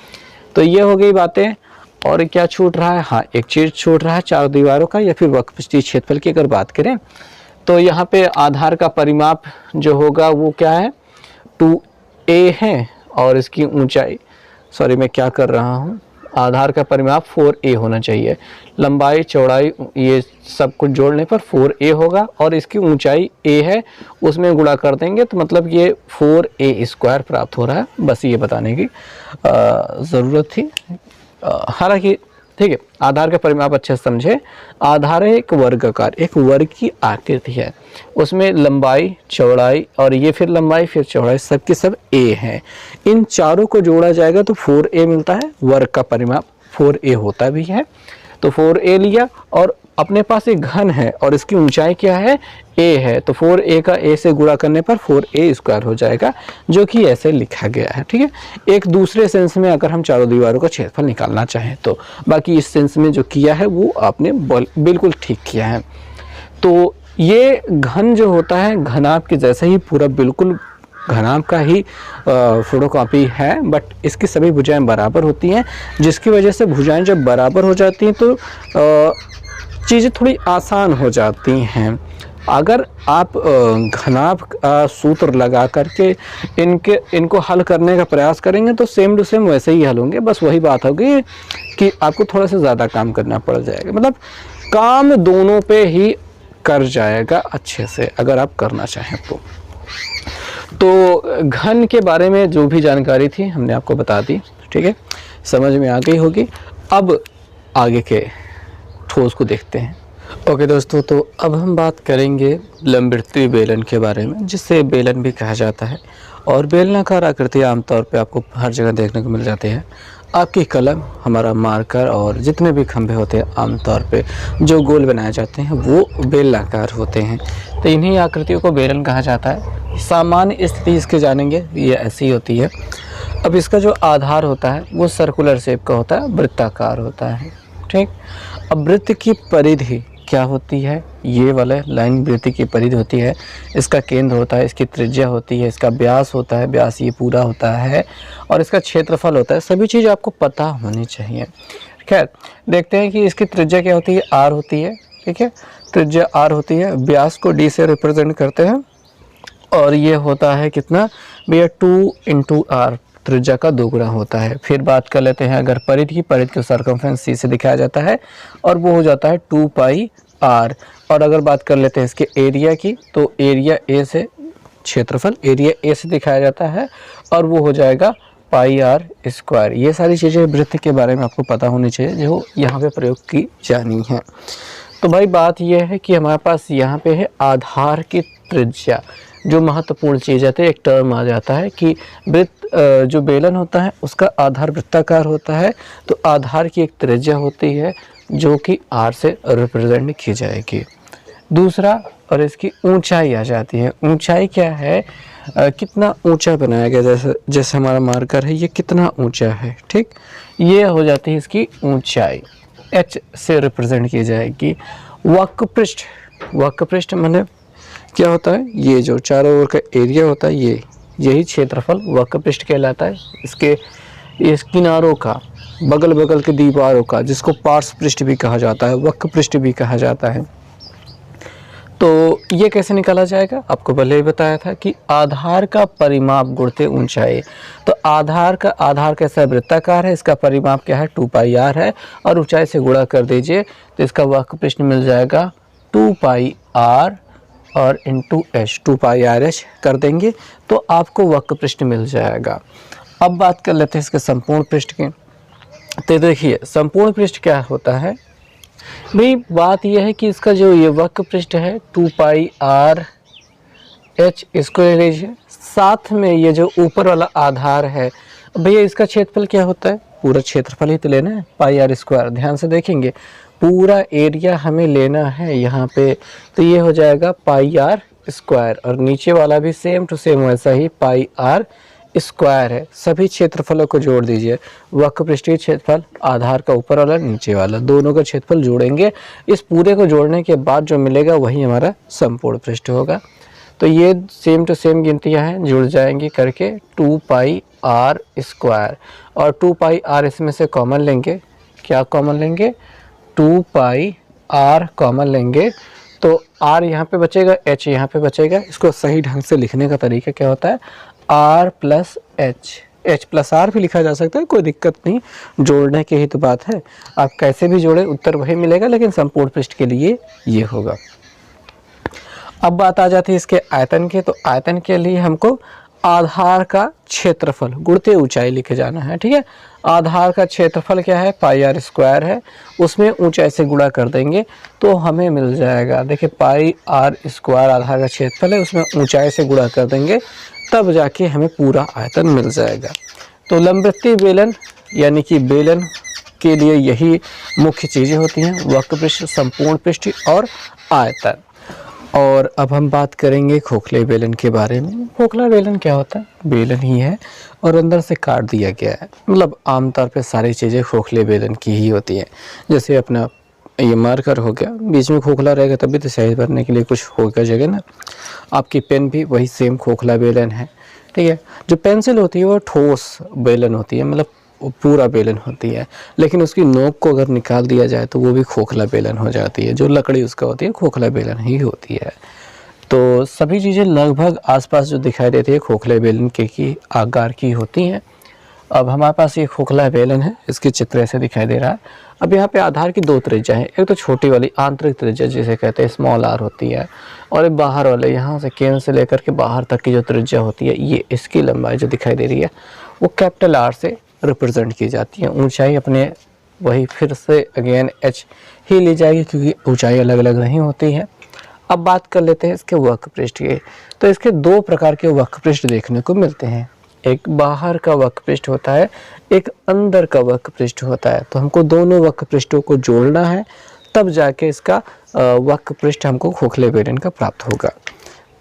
तो ये हो गई बातें। और क्या छूट रहा है, हाँ एक चीज़ छूट रहा है चारों दीवारों का या फिर वक्र पृष्ठीय क्षेत्रफल की अगर बात करें तो यहाँ पे आधार का परिमाप जो होगा वो क्या है, 2a है और इसकी ऊंचाई, सॉरी मैं क्या कर रहा हूँ, आधार का परिमाप 4a होना चाहिए, लंबाई चौड़ाई ये सब कुछ जोड़ने पर 4a होगा और इसकी ऊंचाई a है, उसमें गुणा कर देंगे तो मतलब ये 4a² प्राप्त हो रहा है। बस ये बताने की ज़रूरत थी। हालांकि ठीक है, आधार का परिमाप अच्छे से समझे। आधार है एक वर्गाकार, एक वर्ग की आकृति है, उसमें लंबाई चौड़ाई और ये फिर लंबाई फिर चौड़ाई सबके सब a है, इन चारों को जोड़ा जाएगा तो 4a मिलता है, वर्ग का परिमाप 4a होता भी है, तो 4a लिया और अपने पास एक घन है और इसकी ऊंचाई क्या है, a है, तो 4a का a से गुणा करने पर 4a² हो जाएगा, जो कि ऐसे लिखा गया है, ठीक है। एक दूसरे सेंस में अगर हम चारों दीवारों का क्षेत्रफल निकालना चाहें तो, बाकी इस सेंस में जो किया है वो आपने बिल्कुल ठीक किया है। तो ये घन जो होता है घनाभ के जैसा ही पूरा बिल्कुल घनाभ का ही फोटोकॉपी है, बट इसकी सभी भुजाएं बराबर होती हैं, जिसकी वजह से भुजाएं जब बराबर हो जाती हैं तो चीज़ें थोड़ी आसान हो जाती हैं। अगर आप घनाभ का सूत्र लगा करके इनको हल करने का प्रयास करेंगे तो सेम टू सेम वैसे ही हल होंगे, बस वही बात होगी कि आपको थोड़ा सा ज़्यादा काम करना पड़ जाएगा, मतलब काम दोनों पे ही कर जाएगा अच्छे से अगर आप करना चाहें तो घन के बारे में जो भी जानकारी थी हमने आपको बता दी, ठीक है, समझ में आ गई होगी। अब आगे के ठोस को देखते हैं। ओके दोस्तों, तो अब हम बात करेंगे लंबवृत्तीय बेलन के बारे में, जिससे बेलन भी कहा जाता है। और बेलनाकार आकृति आमतौर पे आपको हर जगह देखने को मिल जाती है। आपकी कलम, हमारा मार्कर और जितने भी खंभे होते हैं आमतौर पे जो गोल बनाए जाते हैं वो बेलनाकार होते हैं, तो इन्हीं आकृतियों को बेलन कहा जाता है। सामान्य स्थिति इसके जानेंगे, ये ऐसी होती है। अब इसका जो आधार होता है वो सर्कुलर शेप का होता है, वृत्ताकार होता है, ठीक। अब वृत्त की परिधि क्या होती है, ये वाला लाइन वृत्त की परिधि होती है, इसका केंद्र होता है, इसकी त्रिज्या होती है, इसका व्यास होता है, व्यास ये पूरा होता है, और इसका क्षेत्रफल होता है। सभी चीज़ आपको पता होनी चाहिए। खैर देखते हैं कि इसकी त्रिज्या क्या होती है, r होती है, ठीक है, त्रिज्या r होती है, व्यास को d से रिप्रेजेंट करते हैं और ये होता है कितना भैया 2 × r, त्रिज्या का 2 गुना होता है। फिर बात कर लेते हैं अगर परिधि की, परिधि को सर्कमफ्रेंस c से दिखाया जाता है और वो हो जाता है 2πr। और अगर बात कर लेते हैं इसके एरिया की तो एरिया a से क्षेत्रफल, एरिया ए से दिखाया जाता है और वो हो जाएगा पाई आर स्क्वायर। ये सारी चीज़ें वृत्त के बारे में आपको पता होनी चाहिए जो यहाँ पे प्रयोग की जानी है। तो भाई बात यह है कि हमारे पास यहाँ पे है आधार की त्रिज्या, जो महत्वपूर्ण चीज़ है। तो एक टर्म आ जाता है कि वृत्त जो बेलन होता है उसका आधार वृत्ताकार होता है, तो आधार की एक त्रिज्या होती है जो कि आर से रिप्रेजेंट की जाएगी। दूसरा, और इसकी ऊंचाई आ जाती है। ऊंचाई क्या है, कितना ऊंचा बनाया गया, जैसे हमारा मार्कर है ये कितना ऊंचा है, ठीक, ये हो जाती है इसकी ऊंचाई, एच से रिप्रेजेंट की जाएगी। वक्रपृष्ठ, वक्रपृष्ठ माने क्या होता है, ये जो चारों ओर का एरिया होता है यही क्षेत्रफल वक्रपृष्ठ कहलाता है। इस किनारों का, बगल बगल के दीवारों का, जिसको पार्श्व पृष्ठ भी कहा जाता है, वक्रपृष्ठ भी कहा जाता है। तो ये कैसे निकाला जाएगा, आपको पहले ही बताया था कि आधार का परिमाप गुणते ऊंचाई। तो आधार कैसा है, वृत्ताकार है, इसका परिमाप क्या है 2 पाई आर है, और ऊंचाई से गुणा कर दीजिए तो इसका वक्रपृष्ठ मिल जाएगा 2 पाई आर और into H, 2 pi R H कर देंगे तो आपको वक्रपृष्ठ मिल जाएगा। अब बात कर लेते हैं इसके संपूर्ण पृष्ठ की। तो देखिए संपूर्ण पृष्ठ क्या होता है भाई, बात यह है कि इसका जो ये वक्रपृष्ठ है 2 पाई आर एच, इसको ले लीजिए, साथ में ये जो ऊपर वाला आधार है भैया इसका क्षेत्रफल क्या होता है, पूरा क्षेत्रफल ही तो लेना है, पाई आर स्क्वायर। ध्यान से देखेंगे पूरा एरिया हमें लेना है यहाँ पे, तो ये हो जाएगा पाई आर स्क्वायर, और नीचे वाला भी सेम टू सेम वैसा ही पाई आर स्क्वायर है। सभी क्षेत्रफलों को जोड़ दीजिए, वक्रपृष्ठीय क्षेत्रफल, आधार का ऊपर वाला नीचे वाला, दोनों का क्षेत्रफल जोड़ेंगे। इस पूरे को जोड़ने के बाद जो मिलेगा वही हमारा संपूर्ण पृष्ठ होगा। तो ये सेम टू सेम गिनतियाँ हैं, जुड़ जाएंगी करके 2 पाई आर स्क्वायर, और 2 पाई आर इसमें से कॉमन लेंगे, क्या कॉमन लेंगे, 2 पाई आर कॉमन लेंगे तो आर यहाँ पे बचेगा, एच यहाँ पे बचेगा। इसको सही ढंग से लिखने का तरीका क्या होता है, R plus H, H plus R भी लिखा जा सकता है, कोई दिक्कत नहीं, जोड़ने की ही तो बात है। आप कैसे भी जोड़े उत्तर वही मिलेगा, लेकिन संपूर्ण पृष्ठ के लिए ये होगा। अब बात आ जाती है इसके आयतन के। तो आयतन के लिए हमको आधार का क्षेत्रफल गुणते ऊंचाई लिखे जाना है, ठीक है। आधार का क्षेत्रफल क्या है, पाई आर स्क्वायर है, उसमें ऊंचाई से गुणा कर देंगे तो हमें मिल जाएगा, देखिए पाई आर स्क्वायर आधार का क्षेत्रफल है, उसमें ऊंचाई से गुणा कर देंगे तब जाके हमें पूरा आयतन मिल जाएगा। तो लंबवृत्तीय बेलन यानी कि बेलन के लिए यही मुख्य चीज़ें होती हैं, वक्रपृष्ठ, संपूर्ण पृष्ठ और आयतन। और अब हम बात करेंगे खोखले बेलन के बारे में। खोखला बेलन क्या होता है, बेलन ही है और अंदर से काट दिया गया है। मतलब आमतौर पे सारी चीज़ें खोखले बेलन की ही होती हैं। जैसे अपना ये मार्कर हो गया, बीच में खोखला रहेगा तभी तो साइज भरने के लिए कुछ होगा जगह ना। आपकी पेन भी वही सेम खोखला बेलन है, ठीक है। जो पेंसिल होती है वो ठोस बेलन होती है, मतलब पूरा बेलन होती है, लेकिन उसकी नोक को अगर निकाल दिया जाए तो वो भी खोखला बेलन हो जाती है। जो लकड़ी उसका होती है खोखला बेलन ही होती है। तो सभी चीज़ें लगभग आसपास जो दिखाई देती है खोखले बेलन के की आकार की होती हैं। अब हमारे पास ये खोखला बेलन है, इसकी चित्र ऐसे दिखाई दे रहा है। अब यहाँ पे आधार की 2 त्रिज्या है, एक तो छोटी वाली आंतरिक त्रिज्या जिसे कहते हैं स्मॉल आर होती है, और एक बाहर वाले यहाँ से केंद्र से लेकर के बाहर तक की जो त्रिज्या होती है, ये इसकी लंबाई जो दिखाई दे रही है वो कैपिटल आर से रिप्रेजेंट की जाती है। ऊंचाई अपने वही फिर से अगेन एच ही ली जाएगी क्योंकि ऊंचाई अलग अलग नहीं होती है। अब बात कर लेते हैं इसके वक्रपृष्ठ की। तो इसके 2 प्रकार के वक्रपृष्ठ देखने को मिलते हैं, एक बाहर का वक्रपृष्ठ होता है, एक अंदर का वक्रपृष्ठ होता है। तो हमको दोनों वक्रपृष्ठों को जोड़ना है तब जाके इसका वक्रपृष्ठ हमको खोखले बेलन का प्राप्त होगा।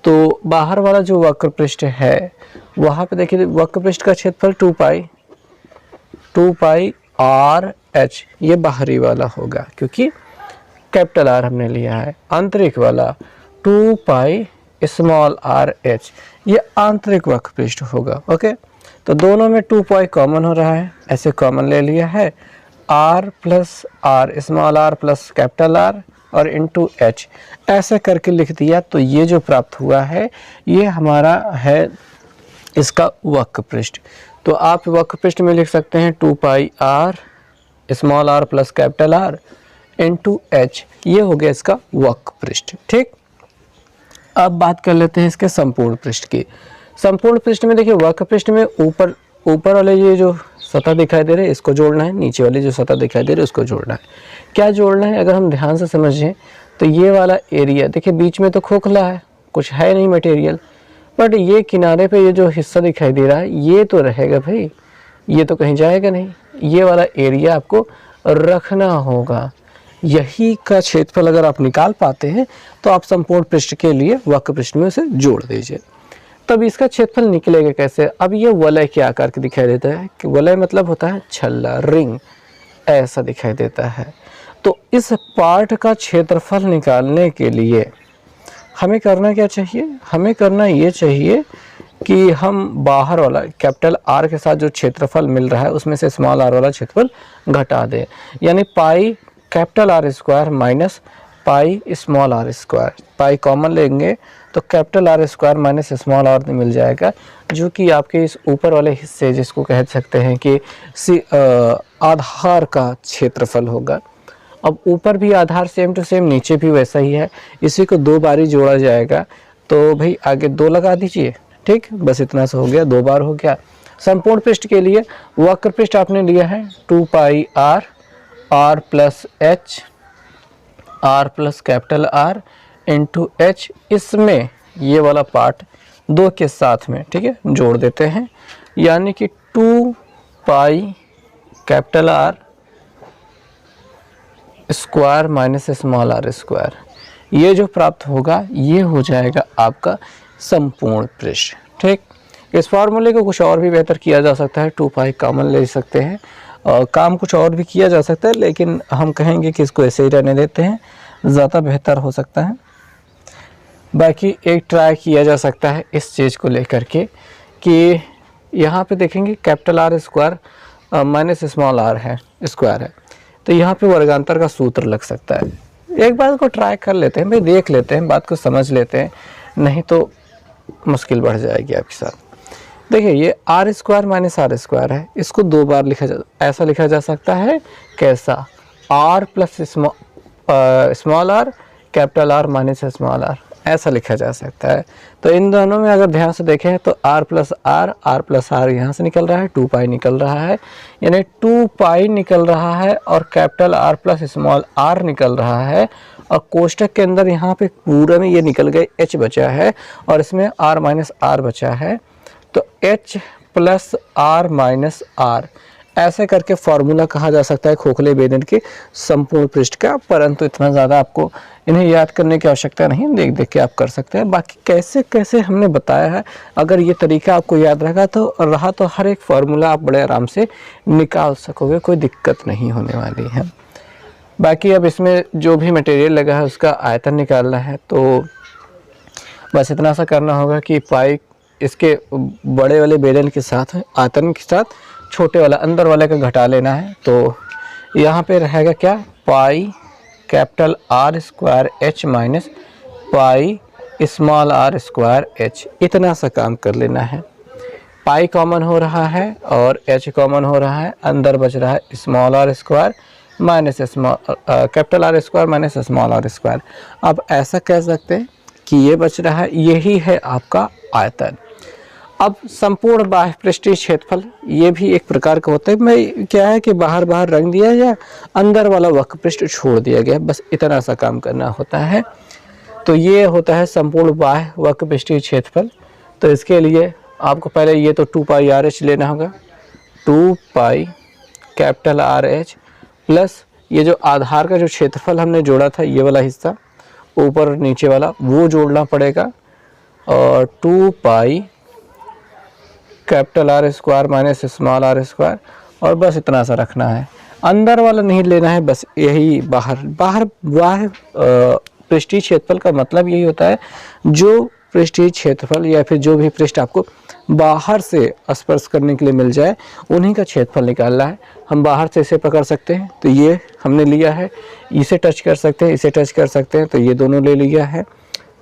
तो बाहर वाला जो वक्रपृष्ठ है वहाँ पे देखिए वक्रपृष्ठ का क्षेत्रफल 2 पाई आर एच, ये बाहरी वाला होगा क्योंकि कैपिटल आर हमने लिया है। आंतरिक वाला 2 पाई स्मॉल आर एच, ये आंतरिक वक्रपृष्ठ होगा। ओके, तो दोनों में 2 पाई कॉमन हो रहा है, ऐसे कॉमन ले लिया है, R plus R, small R plus capital R और इंटू एच, ऐसे करके लिख दिया। तो ये जो प्राप्त हुआ है ये हमारा है इसका वक्रपृष्ठ। तो आप वक्रपृष्ठ में लिख सकते हैं 2 pi R small R plus capital R into H, ये हो गया इसका वक्रपृष्ठ, ठीक। अब बात कर लेते हैं इसके संपूर्ण पृष्ठ की। संपूर्ण पृष्ठ में देखिए वक्र पृष्ठ में ऊपर वाले ये जो सतह दिखाई दे रहे हैं इसको जोड़ना है, नीचे वाली जो सतह दिखाई दे रही है उसको जोड़ना है। क्या जोड़ना है अगर हम ध्यान से समझें तो ये वाला एरिया देखिए बीच में तो खोखला है, कुछ है नहीं मटेरियल, बट ये किनारे पे ये जो हिस्सा दिखाई दे रहा है ये तो रहेगा भाई, ये तो कहीं जाएगा नहीं। ये वाला एरिया आपको रखना होगा। यही का क्षेत्रफल अगर आप निकाल पाते हैं तो आप संपूर्ण पृष्ठ के लिए वक्र पृष्ठ में उसे जोड़ दीजिए। तब इसका क्षेत्रफल निकलेगा कैसे? अब ये वलय के आकार के दिखाई देता है कि वलय मतलब होता है छल्ला, रिंग, ऐसा दिखाई देता है। तो इस पार्ट का क्षेत्रफल निकालने के लिए हमें करना क्या चाहिए? हमें करना ये चाहिए कि हम बाहर वाला कैपिटल आर के साथ जो क्षेत्रफल मिल रहा है उसमें से स्मॉल आर वाला क्षेत्रफल घटा दें, यानी pi capital R square minus pi small R square. Pi common लेंगे तो capital R square minus small R मिल जाएगा, जो कि आपके इस ऊपर वाले हिस्से जिसको कह सकते हैं कि आधार का क्षेत्रफल होगा। अब ऊपर भी आधार सेम टू सेम, नीचे भी वैसा ही है, इसी को 2 बारी जोड़ा जाएगा। तो भाई आगे 2 लगा दीजिए, ठीक, बस इतना सा हो गया, 2 बार हो गया। संपूर्ण पृष्ठ के लिए वक्र पृष्ठ आपने लिया है 2 pi R, R plus H, R plus capital R into H, इसमें ये वाला पार्ट 2 के साथ में, ठीक है, जोड़ देते हैं, यानी कि 2 pi capital R square minus small R square, ये जो प्राप्त होगा ये हो जाएगा आपका संपूर्ण पृष्ठ। ठीक, इस फार्मूले को कुछ और भी बेहतर किया जा सकता है, 2 पाई कॉमन ले सकते हैं, काम कुछ और भी किया जा सकता है, लेकिन हम कहेंगे कि इसको ऐसे ही रहने देते हैं, ज़्यादा बेहतर हो सकता है। बाकी एक ट्राई किया जा सकता है इस चीज़ को लेकर के कि यहाँ पे देखेंगे capital R square minus small R है स्क्वायर है, तो यहाँ पे वर्गांतर का सूत्र लग सकता है। एक बार को ट्राई कर लेते हैं भाई, देख लेते हैं, बात को समझ लेते हैं, नहीं तो मुश्किल बढ़ जाएगी आपके साथ। देखिए ये R square minus R square है, इसको 2 बार ऐसा लिखा जा सकता है, कैसा? R plus small R capital R minus small R, ऐसा लिखा जा सकता है। तो इन दोनों में अगर ध्यान से देखें तो आर प्लस आर यहाँ से निकल रहा है, 2 पाई निकल रहा है, यानी 2 पाई निकल रहा है और capital R plus small R निकल रहा है, और कोष्टक के अंदर यहाँ पे पूरे में ये निकल गए, एच बचा है और इसमें आर माइनस आर बचा है, तो H plus R minus R, ऐसे करके फॉर्मूला कहा जा सकता है खोखले बेलन के संपूर्ण पृष्ठ का। परंतु इतना ज़्यादा आपको इन्हें याद करने की आवश्यकता नहीं, देख देख के आप कर सकते हैं। बाकी कैसे कैसे हमने बताया है, अगर ये तरीका आपको याद रहा तो हर एक फार्मूला आप बड़े आराम से निकाल सकोगे, कोई दिक्कत नहीं होने वाली है। बाकी अब इसमें जो भी मटेरियल लगा है उसका आयतन निकालना है, तो बस इतना सा करना होगा कि पाई इसके बड़े वाले बेलन के साथ आयतन के साथ छोटे वाला अंदर वाले का घटा लेना है। तो यहाँ पे रहेगा क्या? Pi capital R square H minus pi small R square H, इतना सा काम कर लेना है। पाई कॉमन हो रहा है और एच कॉमन हो रहा है, अंदर बच रहा है small R square minus capital R square minus small R square. अब ऐसा कह सकते हैं कि ये बच रहा है, यही है आपका आयतन। अब संपूर्ण बाह्य पृष्ठीय क्षेत्रफल ये भी एक प्रकार का होता है, मैं क्या है कि बाहर बाहर रंग दिया या अंदर वाला वक्र पृष्ठ छोड़ दिया गया, बस इतना सा काम करना होता है। तो ये होता है संपूर्ण बाह्य वक्र पृष्ठीय क्षेत्रफल। तो इसके लिए आपको पहले ये तो 2 पाई आर एच लेना होगा, 2 pi capital R H plus ये जो आधार का जो क्षेत्रफल हमने जोड़ा था, ये वाला हिस्सा ऊपर नीचे वाला वो जोड़ना पड़ेगा, और 2 pi capital R square minus small R square, और बस इतना सा रखना है, अंदर वाला नहीं लेना है, बस यही बाहर पृष्ठीय क्षेत्रफल का मतलब यही होता है, जो पृष्ठीय क्षेत्रफल या फिर जो भी पृष्ठ आपको बाहर से स्पर्श करने के लिए मिल जाए उन्हीं का क्षेत्रफल निकालना है। हम बाहर से इसे पकड़ सकते हैं, तो ये हमने लिया है, इसे टच कर सकते हैं, इसे टच कर सकते हैं, तो ये दोनों ले लिया है,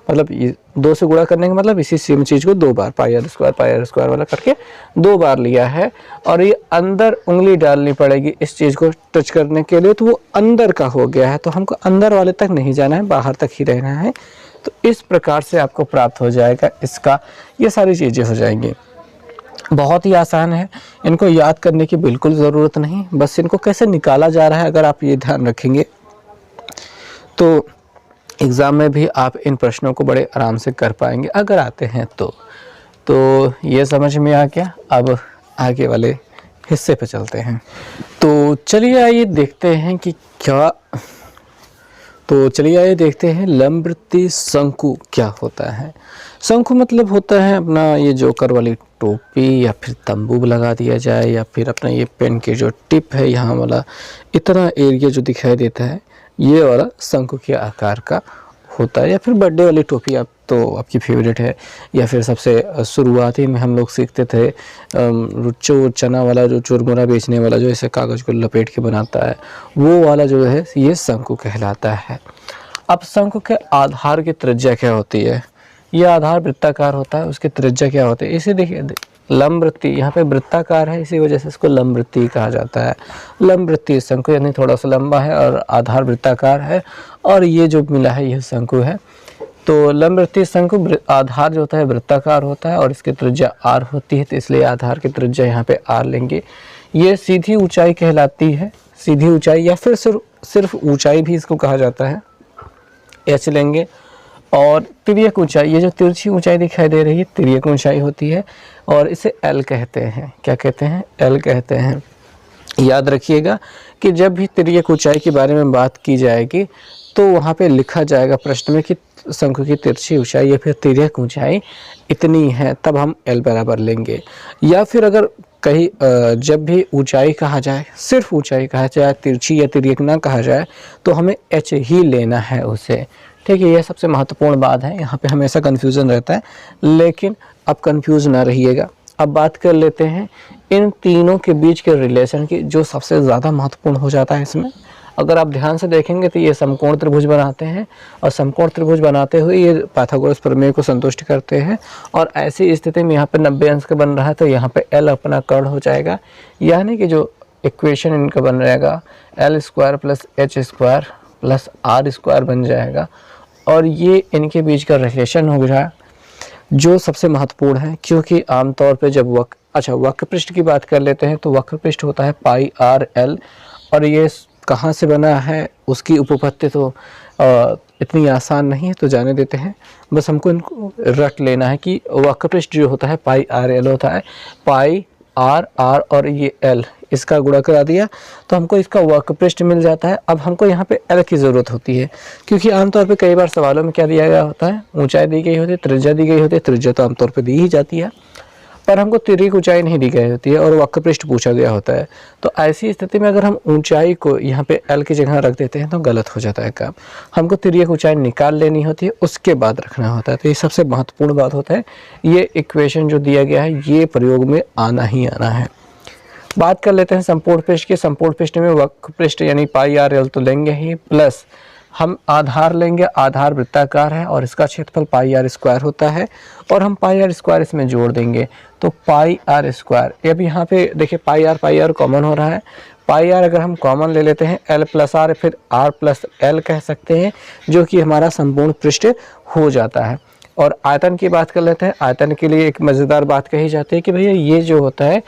मतलब ये 2 से गुणा करने का मतलब इसी सेम चीज़ को 2 बार पाई आर स्क्वायर वाला करके 2 बार लिया है, और ये अंदर उंगली डालनी पड़ेगी इस चीज़ को टच करने के लिए, तो वो अंदर का हो गया है, तो हमको अंदर वाले तक नहीं जाना है, बाहर तक ही रहना है। तो इस प्रकार से आपको प्राप्त हो जाएगा इसका, ये सारी चीज़ें हो जाएंगी। बहुत ही आसान है, इनको याद करने की बिल्कुल ज़रूरत नहीं, बस इनको कैसे निकाला जा रहा है अगर आप ये ध्यान रखेंगे तो एग्ज़ाम में भी आप इन प्रश्नों को बड़े आराम से कर पाएंगे अगर आते हैं तो ये समझ में आ गया। अब आगे वाले हिस्से पे चलते हैं। तो चलिए आइए देखते हैं कि क्या, तो चलिए आइए देखते हैं लंबवृत्तीय शंकु क्या होता है। शंकु मतलब होता है अपना ये जोकर वाली टोपी, या फिर तंबू लगा दिया जाए, या फिर अपना ये पेन के जो टिप है यहाँ वाला इतना एरिया जो दिखाई देता है, ये वाला शंकु के आकार का होता है। या फिर बर्थडे वाली टोपी आप तो आपकी फेवरेट है, या फिर सबसे शुरुआती में हम लोग सीखते थे रुच्चो चना वाला जो चुरमुरा बेचने वाला जो ऐसे कागज़ को लपेट के बनाता है, वो वाला जो है ये शंकु कहलाता है। अब शंकु के आधार की त्रिज्या क्या होती है? ये आधार वृत्ताकार होता है, उसकी त्रिज्या क्या होती है? इसे देखिए लंबवृत्तीय, यहाँ पे वृत्ताकार है इसी वजह से इसको लंबवृत्तीय कहा जाता है। लंबवृत्तीय शंकु यानी थोड़ा सा लंबा है और आधार वृत्ताकार है, और ये जो मिला है यह शंकु है। तो लंबवृत्तीय शंकु आधार जो होता है वृत्ताकार होता है और इसकी त्रिज्या r होती है, तो इसलिए आधार की त्रिज्या यहाँ पे r लेंगे। ये सीधी ऊंचाई कहलाती है, सीधी ऊंचाई या फिर सिर्फ ऊंचाई भी इसको कहा जाता है, h लेंगे। और तिर्यक ऊंचाई, ये जो तिरछी ऊंचाई दिखाई दे रही है तिर्यक ऊंचाई होती है, और इसे l कहते हैं। क्या कहते हैं? l कहते हैं। याद रखिएगा कि जब भी तिर्यक ऊंचाई के बारे में बात की जाएगी तो वहाँ पे लिखा जाएगा प्रश्न में कि शंकु की तिरछी ऊंचाई या फिर तिर्यक ऊंचाई इतनी है, तब हम l बराबर लेंगे। या फिर अगर कहीं जब भी ऊंचाई कहा जाए, सिर्फ ऊंचाई कहा जाए, तिरछी या तिर्यक ना कहा जाए, तो हमें h ही लेना है उसे। ठीक है, यह सबसे महत्वपूर्ण बात है, यहाँ पे हमेशा कन्फ्यूज़न रहता है, लेकिन अब कन्फ्यूज़ ना रहिएगा। अब बात कर लेते हैं इन तीनों के बीच के रिलेशन की, जो सबसे ज़्यादा महत्वपूर्ण हो जाता है इसमें। अगर आप ध्यान से देखेंगे तो ये समकोण त्रिभुज बनाते हैं, और समकोण त्रिभुज बनाते हुए ये पाइथागोरस प्रमेय को संतुष्ट करते हैं। और ऐसी स्थिति में यहाँ पे 90 अंश का बन रहा है, तो यहाँ पे L अपना कर्ण हो जाएगा, यानी कि जो इक्वेशन इनका बन रहेगा L square plus H square plus R square बन जाएगा। और ये इनके बीच का रिलेशन हो गया जो सबसे महत्वपूर्ण है, क्योंकि आमतौर पे जब वक्र पृष्ठ की बात कर लेते हैं तो वक्र पृष्ठ होता है पाई आर एल, और ये कहाँ से बना है उसकी उपपत्ति तो इतनी आसान नहीं है, तो जाने देते हैं। बस हमको इनको रट लेना है कि वक्र पृष्ठ जो होता है पाई आर एल होता है, पाई आर और ये एल, इसका गुणा करा दिया तो हमको इसका वक्र पृष्ठ मिल जाता है। अब हमको यहाँ पे एल की ज़रूरत होती है, क्योंकि आमतौर पे कई बार सवालों में क्या दिया गया होता है, ऊंचाई दी गई होती है, त्रिज्या दी गई होती है। त्रिज्या तो आमतौर पे दी ही जाती है, पर हमको तिर्यक ऊंचाई नहीं दी गई होती है और वक्र पृष्ठ पूछा गया होता है। तो ऐसी स्थिति में अगर हम ऊंचाई को यहाँ पे एल की जगह रख देते हैं तो गलत हो जाता है काम। हमको तिर्यक ऊंचाई निकाल लेनी होती है, उसके बाद रखना होता है। तो ये सबसे महत्वपूर्ण बात होता है, ये इक्वेशन जो दिया गया है ये प्रयोग में आना ही आना है। बात कर लेते हैं संपूर्ण पृष्ठ की। संपूर्ण पृष्ठ में वक्र पृष्ठ यानी पाई आर एल तो लेंगे ही, प्लस हम आधार लेंगे, आधार वृत्ताकार है और इसका क्षेत्रफल पाई आर स्क्वायर होता है, और हम पाई आर स्क्वायर इसमें जोड़ देंगे तो पाई आर स्क्वायर। अब यहाँ पे देखिए पाई आर कॉमन हो रहा है। पाई आर अगर हम कॉमन ले लेते हैं एल प्लस आर, फिर आर प्लस एल कह सकते हैं, जो कि हमारा संपूर्ण पृष्ठ हो जाता है। और आयतन की बात कर लेते हैं। आयतन के लिए एक मज़ेदार बात कही जाती है कि भैया ये जो होता है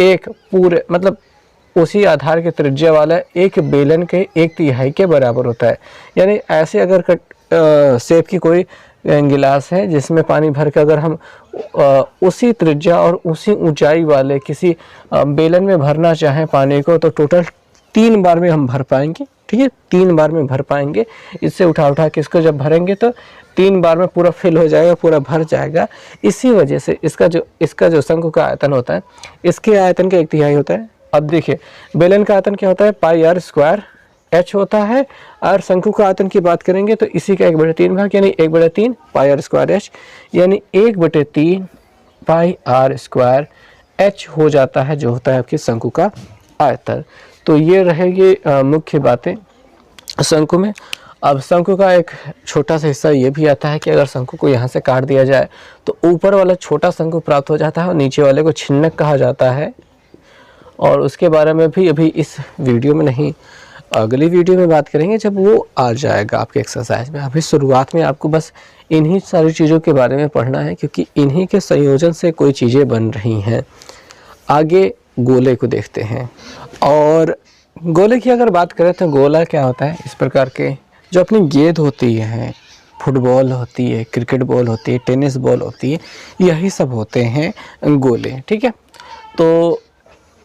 एक पूरे मतलब उसी आधार के त्रिज्या वाला एक बेलन के 1/3 के बराबर होता है। यानी ऐसे अगर सेब की कोई गिलास है जिसमें पानी भर के अगर हम उसी त्रिज्या और उसी ऊंचाई वाले किसी बेलन में भरना चाहें पानी को, तो टोटल 3 बार में हम भर पाएंगे। ठीक है, 3 बार में भर पाएंगे। इससे उठा के इसको जब भरेंगे तो 3 बार में पूरा फिल हो जाएगा, पूरा भर जाएगा। इसी वजह से इसका जो शंकु का आयतन होता है, इसके आयतन का 1/3 होता है। अब देखिए बेलन का आयतन क्या होता है, पाई आर स्क्वायर एच होता है, और शंकु का आयतन की बात करेंगे तो इसी का 1/3 भाग यानी 1/3 पाई आर स्क्वायर एच, यानी 1/3 पाई आर स्क्वायर एच हो जाता है, जो होता है आपके शंकु का आयतन। तो ये रहेगी मुख्य बातें शंकु में। अब शंकु का एक छोटा सा हिस्सा ये भी आता है कि अगर शंकु को यहाँ से काट दिया जाए तो ऊपर वाला छोटा शंकु प्राप्त हो जाता है और नीचे वाले को छिन्नक कहा जाता है। और उसके बारे में भी अभी इस वीडियो में नहीं अगली वीडियो में बात करेंगे जब वो आ जाएगा आपके एक्सरसाइज में। अभी शुरुआत में आपको बस इन्हीं सारी चीज़ों के बारे में पढ़ना है, क्योंकि इन्हीं के संयोजन से कोई चीज़ें बन रही हैं। आगे गोले को देखते हैं। और गोले की अगर बात करें तो गोला क्या होता है, इस प्रकार के जो अपनी गेंद होती है, फुटबॉल होती है, क्रिकेट बॉल होती है, टेनिस बॉल होती है, यही सब होते हैं गोले। ठीक है, तो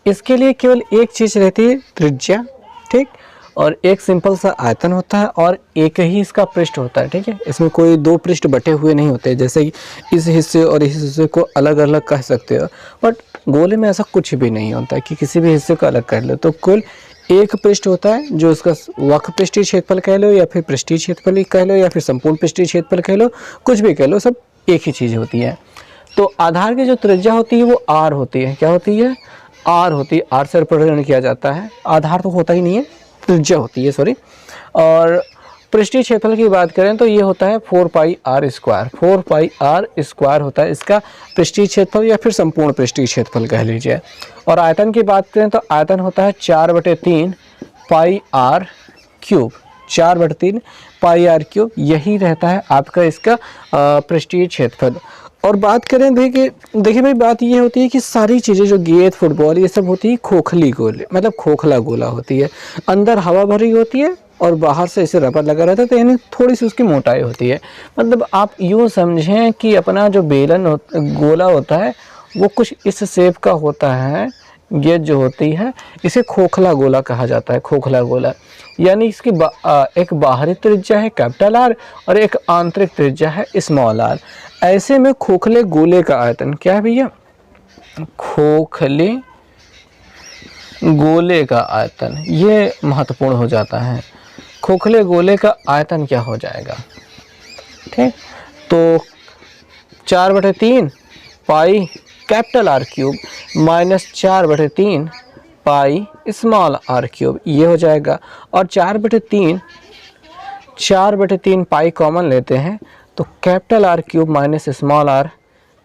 इसके लिए केवल एक चीज़ रहती है, त्रिज्या। ठीक, और एक सिंपल सा आयतन होता है और एक ही इसका पृष्ठ होता है। ठीक है, इसमें कोई दो पृष्ठ बटे हुए नहीं होते, जैसे कि इस हिस्से और इस हिस्से को अलग अलग कह सकते हो, बट गोले में ऐसा कुछ भी नहीं होता कि किसी भी हिस्से को अलग कर लो। तो कुल एक पृष्ठ होता है, जो उसका वक्र पृष्ठीय क्षेत्रफल कह लो या फिर पृष्ठीय क्षेत्रफल कह लो या फिर संपूर्ण पृष्ठीय क्षेत्रफल कह लो, कुछ भी कह लो, सब एक ही चीज़ होती है। तो आधार की जो त्रिज्या होती है वो आर होती है। क्या होती है? आर होती है। आर से रिप्रेजेंट किया जाता है, आधार तो होता ही नहीं है, त्रिज्या होती है, सॉरी। और पृष्ठीय क्षेत्रफल की बात करें तो ये होता है 4 pi R square. 4 pi R square होता है इसका पृष्ठीय क्षेत्रफल या फिर संपूर्ण पृष्ठीय क्षेत्रफल कह लीजिए। और आयतन की बात करें तो आयतन होता है 4/3 pi R cube. 4/3 pi R cube, यही रहता है आपका इसका पृष्ठीय क्षेत्रफल। और बात करें देखिए भाई, बात ये होती है कि सारी चीज़ें जो गेंद, फुटबॉल, ये सब होती है खोखली गोले, मतलब खोखला गोला होती है। अंदर हवा भरी होती है और बाहर से इसे रबर लगा रहता है, तो यानी थोड़ी सी उसकी मोटाई होती है। मतलब आप यूँ समझें कि अपना जो बेलन गोला होता है वो कुछ इस शेप का होता है। गेंद जो होती है इसे खोखला गोला कहा जाता है, खोखला गोला। यानी इसकी एक बाहरी त्रिज्या है कैपिटल आर और एक आंतरिक त्रिज्या है स्मॉल आर। ऐसे में खोखले गोले का आयतन क्या है भैया? खोखले गोले का आयतन, ये महत्वपूर्ण हो जाता है। खोखले गोले का आयतन क्या हो जाएगा? ठीक, तो 4/3 pi capital R cube minus 4/3 pi small R cube, ये हो जाएगा। और 4/3 पाई कॉमन लेते हैं तो capital R cube minus small R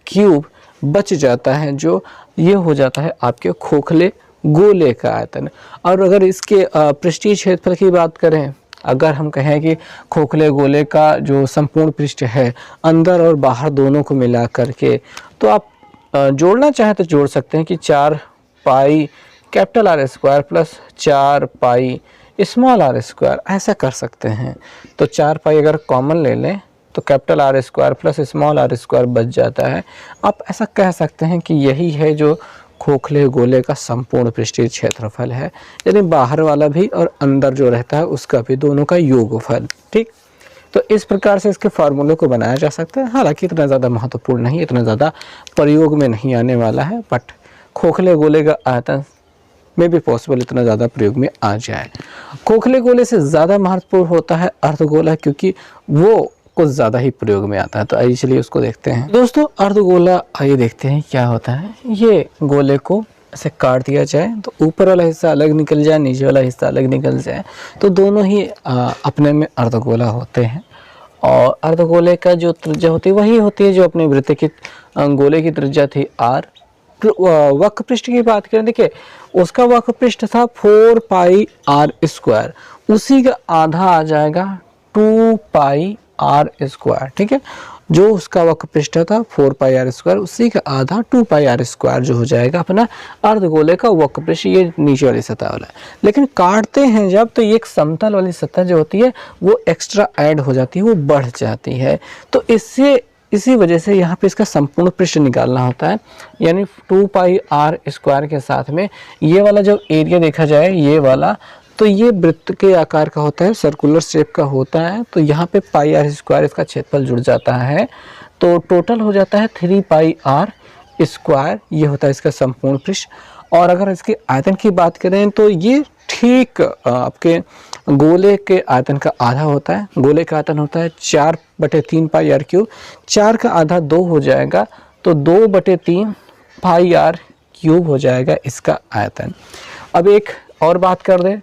cube बच जाता है, जो ये हो जाता है आपके खोखले गोले का आयतन। और अगर इसके पृष्ठीय क्षेत्रफल की बात करें, अगर हम कहें कि खोखले गोले का जो संपूर्ण पृष्ठ है अंदर और बाहर दोनों को मिला करके, तो आप जोड़ना चाहें तो जोड़ सकते हैं कि 4 pi capital R square plus 4 pi small R square, ऐसा कर सकते हैं। तो 4 पाई अगर कॉमन ले लें तो capital R square plus small R square बच जाता है। आप ऐसा कह सकते हैं कि यही है जो खोखले गोले का संपूर्ण पृष्ठीय क्षेत्रफल है, यानी बाहर वाला भी और अंदर जो रहता है उसका भी, दोनों का योगफल। ठीक, तो इस प्रकार से इसके फार्मूले को बनाया जा सकता है। हालांकि इतना ज़्यादा महत्वपूर्ण नहीं, इतना ज़्यादा प्रयोग में नहीं आने वाला है, बट खोखले गोले का आयतन में भी पॉसिबल इतना ज़्यादा प्रयोग में आ जाए। खोखले गोले से ज़्यादा महत्वपूर्ण होता है अर्धगोला, क्योंकि वो कुछ ज़्यादा ही प्रयोग में आता है। तो आइए चलिए उसको देखते हैं। दोस्तों, अर्धगोला आइए देखते हैं क्या होता है। ये गोले को ऐसे काट दिया जाए तो ऊपर वाला हिस्सा अलग निकल जाए, नीचे वाला हिस्सा अलग निकल जाए, तो दोनों ही अपने में अर्धगोला होते हैं। और अर्धगोले का जो त्रिज्या होती है वही होती है जो अपने वृत्त की गोले की त्रिज्या थी आर। वक्र पृष्ठ की बात करें, देखिए उसका वक्र पृष्ठ था 4 पाई आर स्क्वायर, उसी का आधा आ जाएगा 2 पाई आर स्क्वायर। ठीक है, जो उसका वक्र पृष्ठ था 4 पाई आर स्क्वायर, उसी का आधा 2 पाई आर स्क्वायर जो हो जाएगा अपना अर्धगोले का वक्र पृष्ठ, ये नीचे वाली सतह वाला है। लेकिन काटते हैं जब, तो ये एक समतल वाली सतह जो होती है वो एक्स्ट्रा ऐड हो जाती है, वो बढ़ जाती है। तो इसी वजह से यहाँ पे इसका संपूर्ण पृष्ठ निकालना होता है, यानी 2 पाई आर स्क्वायर के साथ में ये वाला जो एरिया देखा जाए, ये वाला, तो ये वृत्त के आकार का होता है, सर्कुलर शेप का होता है। तो यहाँ पे पाई आर स्क्वायर इसका क्षेत्रफल जुड़ जाता है, तो टोटल हो जाता है 3 पाई आर स्क्वायर, ये होता है इसका संपूर्ण पृष्ठ। और अगर इसके आयतन की बात करें तो ये ठीक आपके गोले के आयतन का आधा होता है। गोले का आयतन होता है 4/3 पाई आर क्यूब, 4 का आधा 2 हो जाएगा, तो 2/3 पाई आर क्यूब हो जाएगा इसका आयतन। अब एक और बात कर दें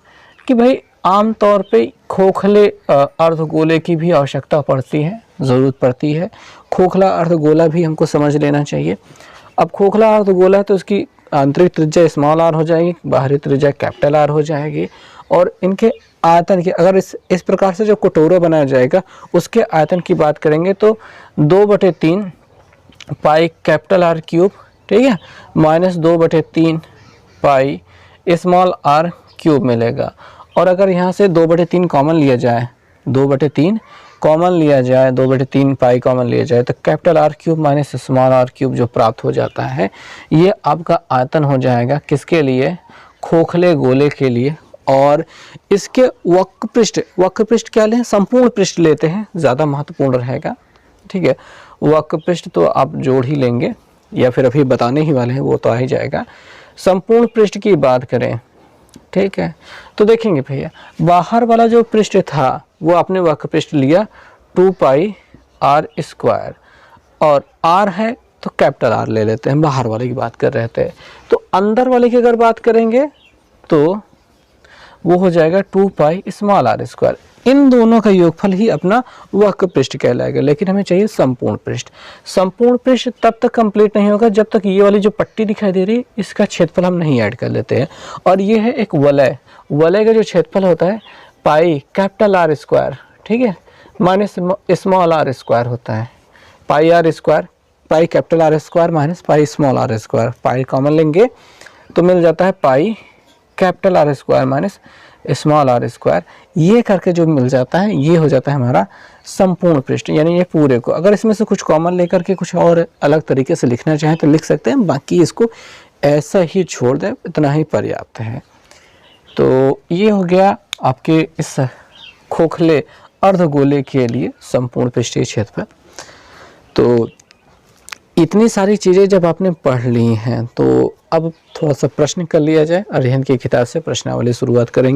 कि भाई आम तौर पे खोखले अर्धगोले की भी आवश्यकता पड़ती है, ज़रूरत पड़ती है। खोखला अर्धगोला भी हमको समझ लेना चाहिए। अब खोखला अर्धगोला है तो उसकी आंतरिक त्रिज्या स्मॉल आर हो जाएगी, बाहरी त्रिज्या कैपिटल आर हो जाएगी। और इनके आयतन की, अगर इस प्रकार से जो कटोरा बनाया जाएगा उसके आयतन की बात करेंगे तो 2/3 पाई कैपिटल आर क्यूब, ठीक है, minus 2/3 pi small R cube मिलेगा। और अगर यहाँ से 2/3 कॉमन लिया जाए, 2/3 कॉमन लिया जाए, 2/3 पाई कॉमन लिया जाए तो capital R cube minus small R cube जो प्राप्त हो जाता है, ये आपका आयतन हो जाएगा किसके लिए, खोखले गोले के लिए। और इसके वक्र पृष्ठ क्या लें, संपूर्ण पृष्ठ लेते हैं, ज़्यादा महत्वपूर्ण रहेगा, ठीक है। वक्र पृष्ठ तो आप जोड़ ही लेंगे या फिर अभी बताने ही वाले हैं, वो तो आ ही जाएगा। संपूर्ण पृष्ठ की बात करें, ठीक है, तो देखेंगे भैया बाहर वाला जो पृष्ठ था वो आपने वक्र पृष्ठ लिया 2 पाई आर स्क्वायर, और आर है तो कैपिटल आर ले लेते हैं, बाहर वाले की बात कर रहे थे। तो अंदर वाले की अगर बात करेंगे तो वो हो जाएगा 2 पाई स्मॉल आर स्क्वायर। इन दोनों का योगफल ही अपना वक्र पृष्ठ कहलाएगा। लेकिन हमें चाहिए संपूर्ण पृष्ठ। संपूर्ण पृष्ठ तब तक कंप्लीट नहीं होगा जब तक ये वाली जो पट्टी दिखाई दे रही है इसका क्षेत्रफल हम नहीं ऐड कर लेते हैं। और ये है एक वलय, वलय का जो क्षेत्रफल होता है पाई कैपिटल आर स्क्वायर, ठीक है, माइनस स्मॉल आर स्क्वायर होता है। Pi R square, pi capital R square minus pi small R square, pi common लेंगे तो मिल जाता है pi capital R square minus small R square. ये करके जो मिल जाता है ये हो जाता है हमारा संपूर्ण पृष्ठ, यानी ये पूरे को। अगर इसमें से कुछ कॉमन लेकर के कुछ और अलग तरीके से लिखना चाहें तो लिख सकते हैं, बाकी इसको ऐसा ही छोड़ दें, इतना ही पर्याप्त है। तो ये हो गया आपके इस खोखले अर्धगोले के लिए संपूर्ण पृष्ठीय क्षेत्रफल। तो इतनी सारी चीज़ें जब आपने पढ़ ली हैं तो अब थोड़ा सा प्रश्न कर लिया जाए। अरिहंत की किताब से प्रश्नावली शुरुआत करेंगे।